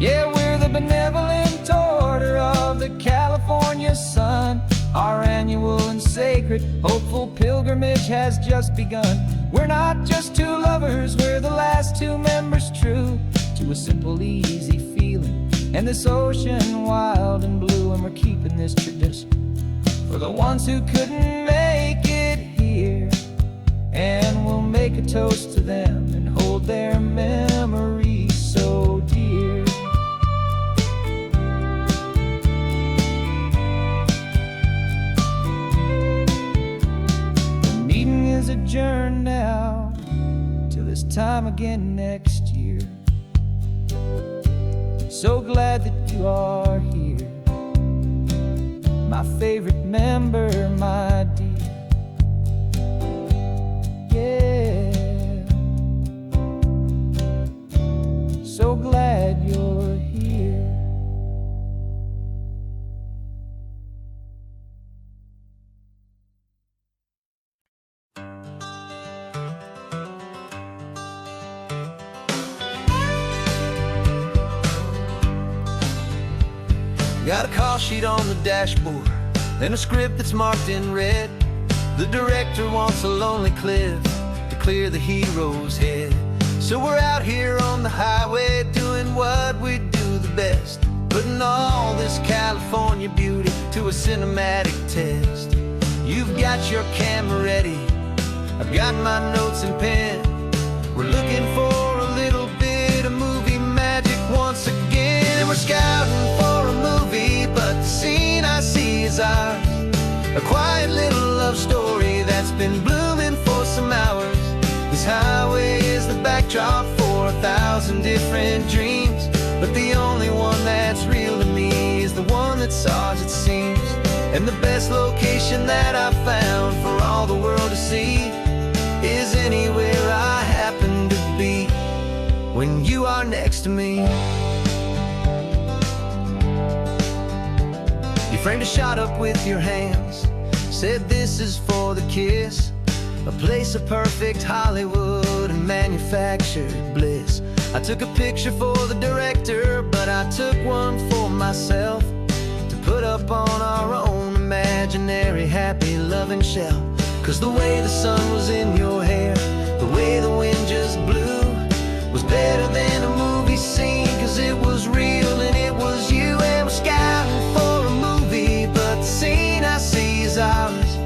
S4: Yeah, we're the benevolent order of the California sun. Our annual and sacred hopeful pilgrimage has just begun. We're not just two lovers, we're the last two members true to a simple, easy feeling and this ocean wild and blue. And we're keeping this tradition for the ones who couldn't make it here, and we'll make a toast to them and hold their memories so dear. The meeting is adjourned now till this time again next year. So glad that you are here, my favorite member, my dear. Yeah.
S5: Got a call sheet on the dashboard and a script that's marked in red. The director wants a lonely cliff to clear the hero's head. So we're out here on the highway doing what we do the best, putting all this California beauty to a cinematic test. You've got your camera ready, I've got my notes and pen. We're looking for a little bit of movie magic once again. And we're scouting for a movie, but the scene I see is ours. A quiet little love story that's been blooming for some hours. This highway is the backdrop for 1,000 different dreams, but the only one that's real to me is the one that's ours, it seems. And the best location that I've found for all the world to see is anywhere I happen to be when you are next to me. You framed a shot up with your hands, said this is for the kiss, a place of perfect Hollywood and manufactured bliss. I took a picture for the director, but I took one for myself to put up on our own imaginary happy loving shelf. Cause the way the sun was in your hair, the way the wind just blew, was better than a movie scene. Cause it was real and it was you. And we're scouting for a movie, but the scene I see is ours.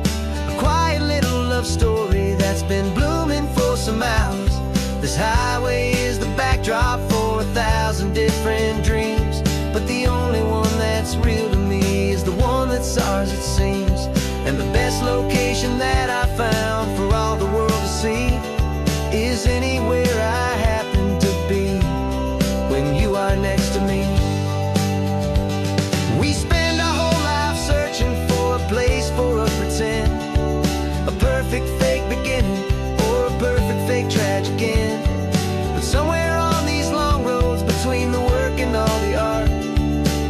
S5: A quiet little love story that's been blooming for some hours. This highway is the backdrop for 1,000 different dreams, but the only one that's real to me is the one that's ours, it seems. And the best location that I found for all the world to see is anywhere I happen to be when you are next to me. We spend our whole life searching for a place for a pretend, a perfect fake beginning or a perfect fake tragic end. But somewhere on these long roads between the work and all the art,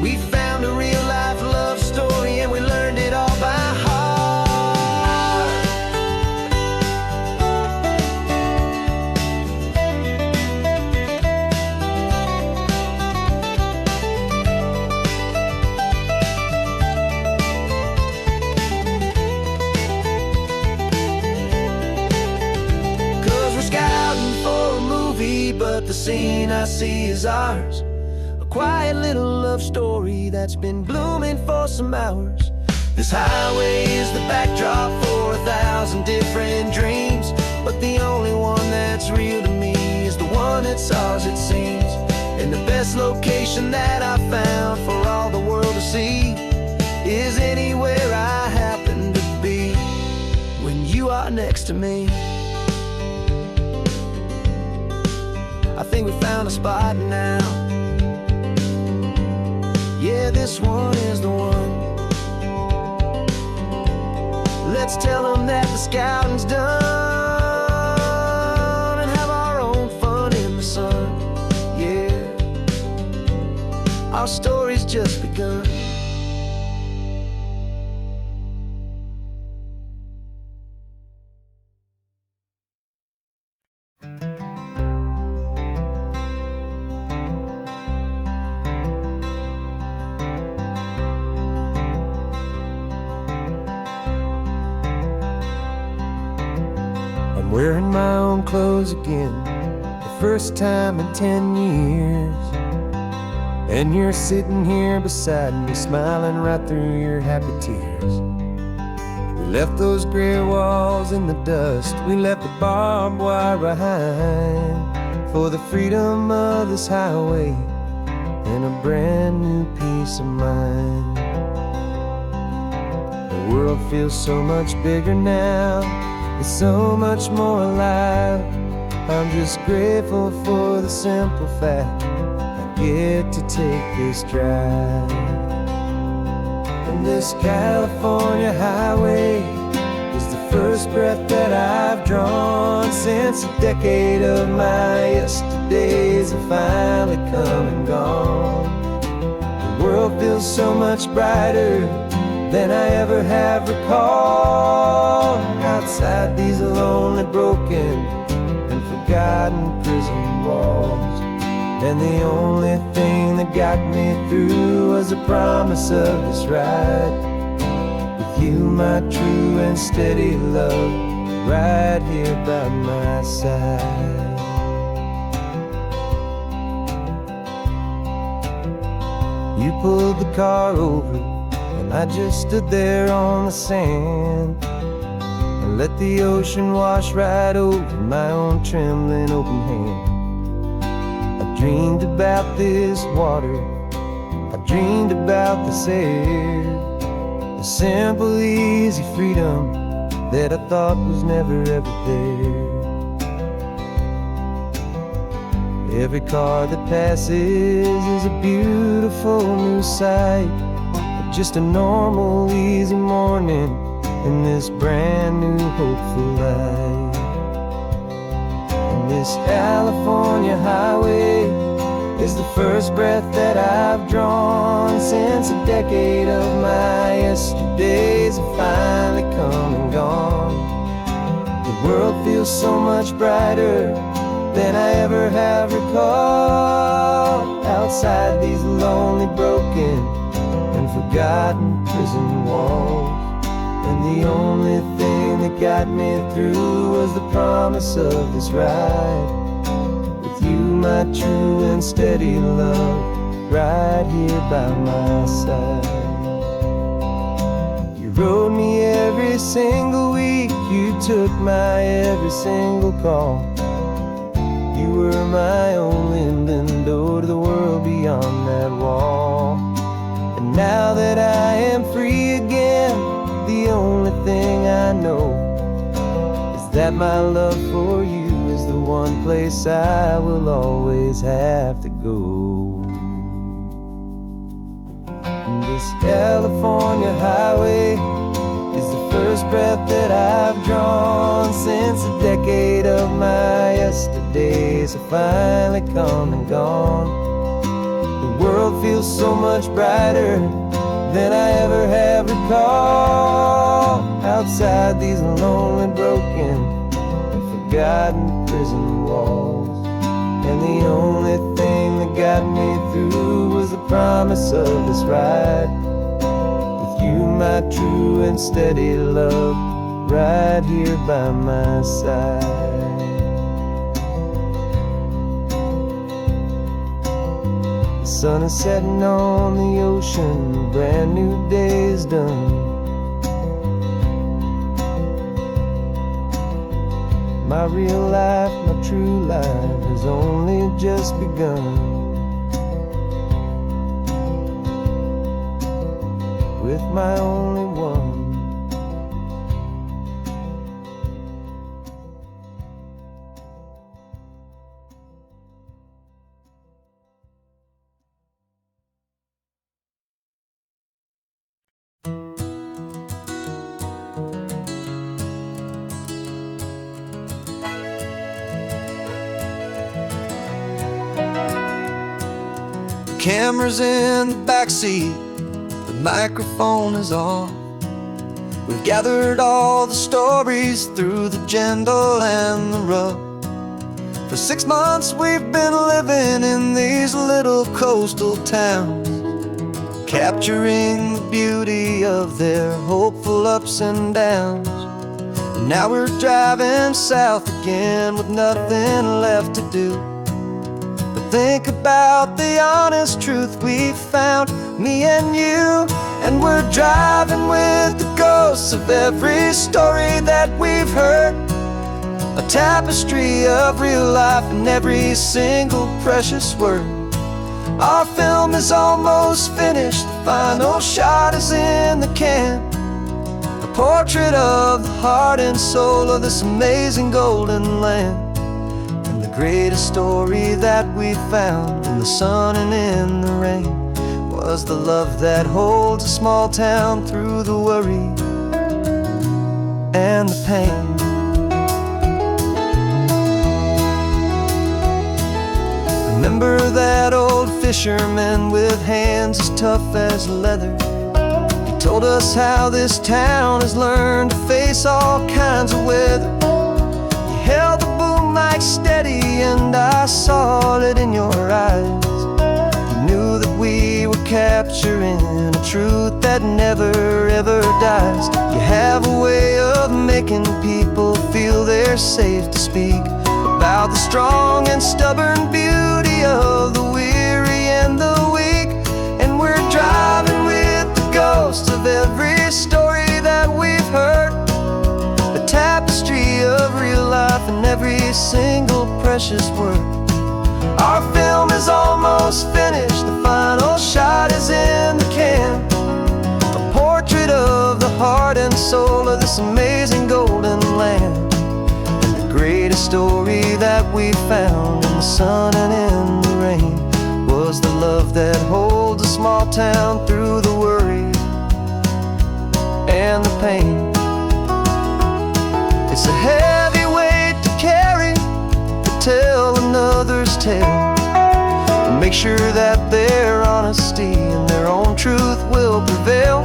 S5: we found a real life love story and we learned it all by heart. But the scene I see is ours. A quiet little love story that's been blooming for some hours. This highway is the backdrop for 1,000 different dreams, but the only one that's real to me is the one that's ours, it seems. And the best location that I found for all the world to see is anywhere I happen to be when you are next to me. I think we found a spot now. Yeah, this one is the one. Let's tell them that the scouting's done and have our own fun in the sun. Yeah, our story's just begun.
S2: Wearing my own clothes again, the first time in 10 years. And you're sitting here beside me, smiling right through your happy tears. We left those gray walls in the dust, we left the barbed wire behind, for the freedom of this highway and a brand new peace of mind. The world feels so much bigger now, it's so much more alive. I'm just grateful for the simple fact I get to take this drive. And this California highway is the first breath that I've drawn since a decade of my yesterdays have finally come and gone. The world feels so much brighter than I ever have recalled. Outside these lonely, broken, and forgotten prison walls,
S1: And the only thing that got me through was the promise of this ride. With you, my true and steady love, right here by my side. You pulled the car over, and I just stood there on the sand and let the ocean wash right over my own trembling open hand. I dreamed about this water, I dreamed about this air, the simple, easy freedom that I thought was never ever there. Every car that passes is a beautiful new sight, just a normal, easy morning in this brand new, hopeful life. And this California highway is the first breath that I've drawn since a decade of my yesterdays have finally come and gone. The world feels so much brighter than I ever have recalled, outside these lonely, broken, and forgotten prison walls. And the only thing that got me through was the promise of this ride. With you, my true and steady love, right here by my side. You rode me every single week, you took my every single call. You were my only window to the world beyond that wall. And now that I am free again, the only thing I know is that my love for you is the one place I will always have to go. And this California highway is the first breath that I've drawn since a decade of my yesterdays have finally come and gone. The world feels so much brighter than I ever have recalled, outside these lonely, broken, and forgotten prison walls. And the only thing that got me through was the promise of this ride. With you, my true and steady love, right here by my side. The sun is setting on the ocean, a brand new day is done. My real life, my true life has only just begun. With my only one.
S5: Camera's in the backseat, the microphone is on. We've gathered all the stories through the gentle and the rough. For 6 months we've been living in these little coastal towns, capturing the beauty of their hopeful ups and downs. And now we're driving south again with nothing left to do. Think about the honest truth we found, me and you. And we're driving with the ghosts of every story that we've heard, a tapestry of real life in every single precious word. Our film is almost finished, the final shot is in the can, a portrait of the heart and soul of this amazing golden land. The greatest story that we found in the sun and in the rain was the love that holds a small town through the worry and the pain. Remember that old fisherman with hands as tough as leather? He told us how this town has learned to face all kinds of weather. He held the boom like
S2: steady, and I saw it in your eyes. You knew that we were capturing a truth that never ever dies. You have a way of making people feel they're safe to speak about the strong and stubborn beauty of the weary and the weak. And we're driving with the ghosts of every story that we've heard, a tapestry of real life and every single precious word. Our film is almost finished, the final shot is in the can, a portrait of the heart and soul of this amazing golden land. And the greatest story that we found in the sun and in the rain was the love that holds a small town through the worry and the pain. It's a heavy weight to carry, to tell another's tale, and make sure that their honesty and their own truth will prevail.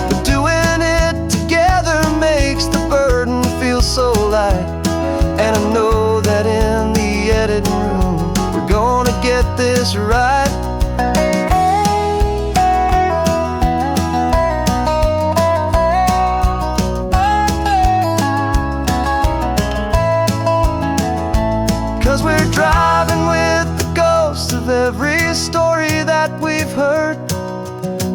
S2: But doing it together makes the burden feel so light. And I know that in the editing room we're gonna get this right. 'Cause we're driving with the ghosts of every story that we've heard,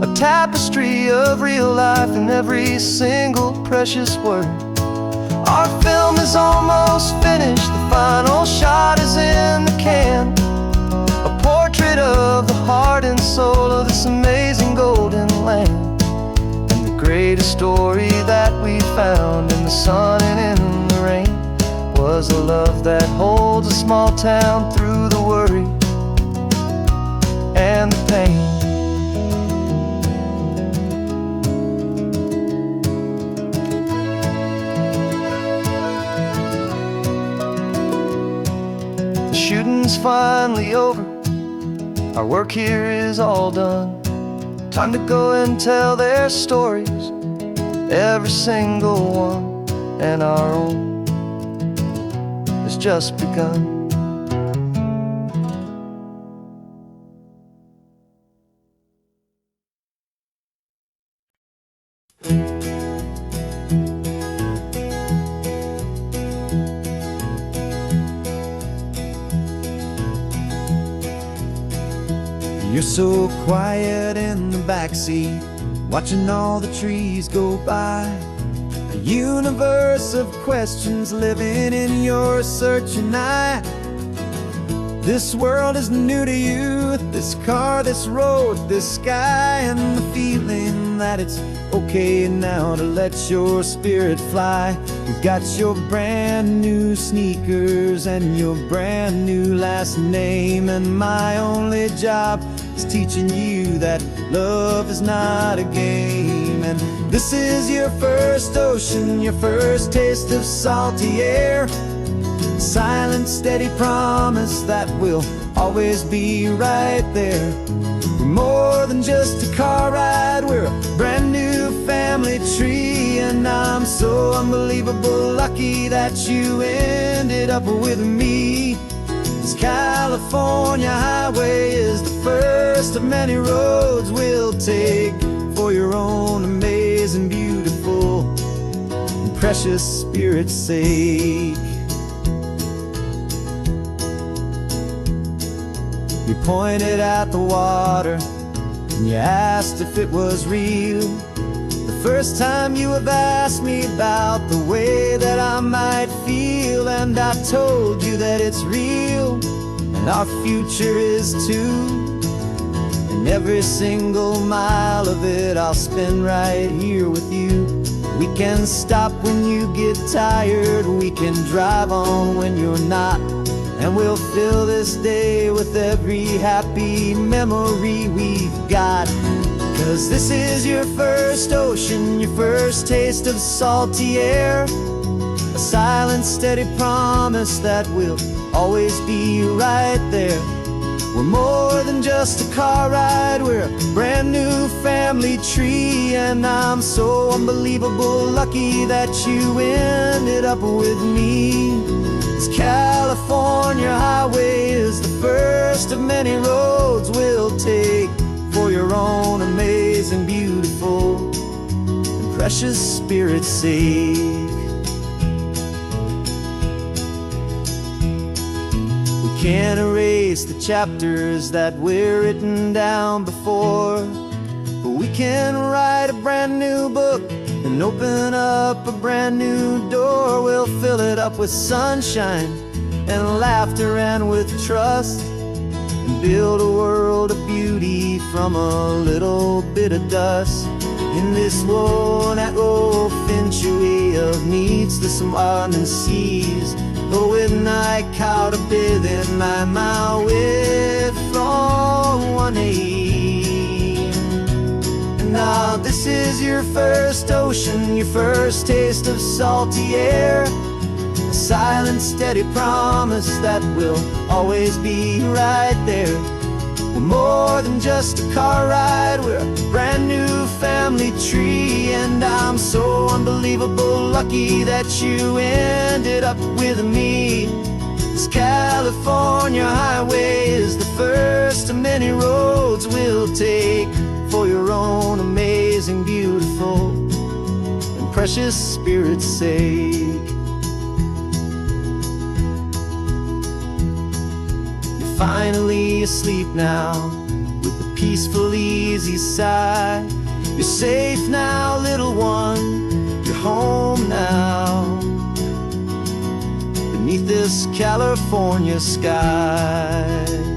S2: a tapestry of real life and every single precious word. Our film is almost finished, the final shot is in the can, a portrait of the heart and soul of this amazing golden land. And the greatest story that we found in the sun and in the rain was a love that holds a small town through the worry and the pain. The shooting's finally over, our work here is all done. Time to go and tell their stories, every single one, and our own has just begun.
S5: You're so quiet in the backseat, watching all the trees go by. A universe of questions living in your searching eye. This world is new to you, this car, this road, this sky, and the feeling that it's okay now to let your spirit fly. You've got your brand new sneakers and your brand new last name, and my only job is teaching you that love is not a game. And this is your first ocean, your first taste of salty air, silent, steady promise that we'll always be right there. We're more than just a car ride, we're a brand new family tree. And I'm so unbelievable lucky that you ended up with me. This California highway is the first of many roads we'll take for your own amazing, beautiful, and precious spirit's sake. You pointed at the water and you asked if it was real. The first time you have asked me about the way that I might feel, and I told you that it's real and our future is too. And every single mile of it I'll spend right here with you. We can stop when you get tired, we can drive on when you're not, and we'll fill this day with every happy memory we've got. 'Cause this is your first ocean, your first taste of salty air, a silent, steady promise that we'll always be right there. We're more than just a car ride, we're a brand new family tree. And I'm so unbelievable lucky that you ended up with me. This California highway is the first of many roads we'll take for your own amazing, beautiful, and precious Spirit's sake. We can't erase the chapters that were written down before, but we can write a brand new book and open up a brand new door. We'll fill it up with sunshine and laughter and with trust, and build a world of beauty from a little bit of dust. In this world that finchaway of needs the smiling seas, with night caught a bit in my mouth with from one aim. And now this is your first ocean, your first taste of salty air, a silent, steady promise that we'll always be right there. We're more than just a car ride, we're a brand new family tree. And I'm so unbelievable lucky that you ended up with me. This California highway is the first of many roads we'll take for your own amazing, beautiful, and precious Spirit's sake. Finally asleep now, with a peaceful, easy sigh. You're safe now, little one, you're home now, beneath this California sky.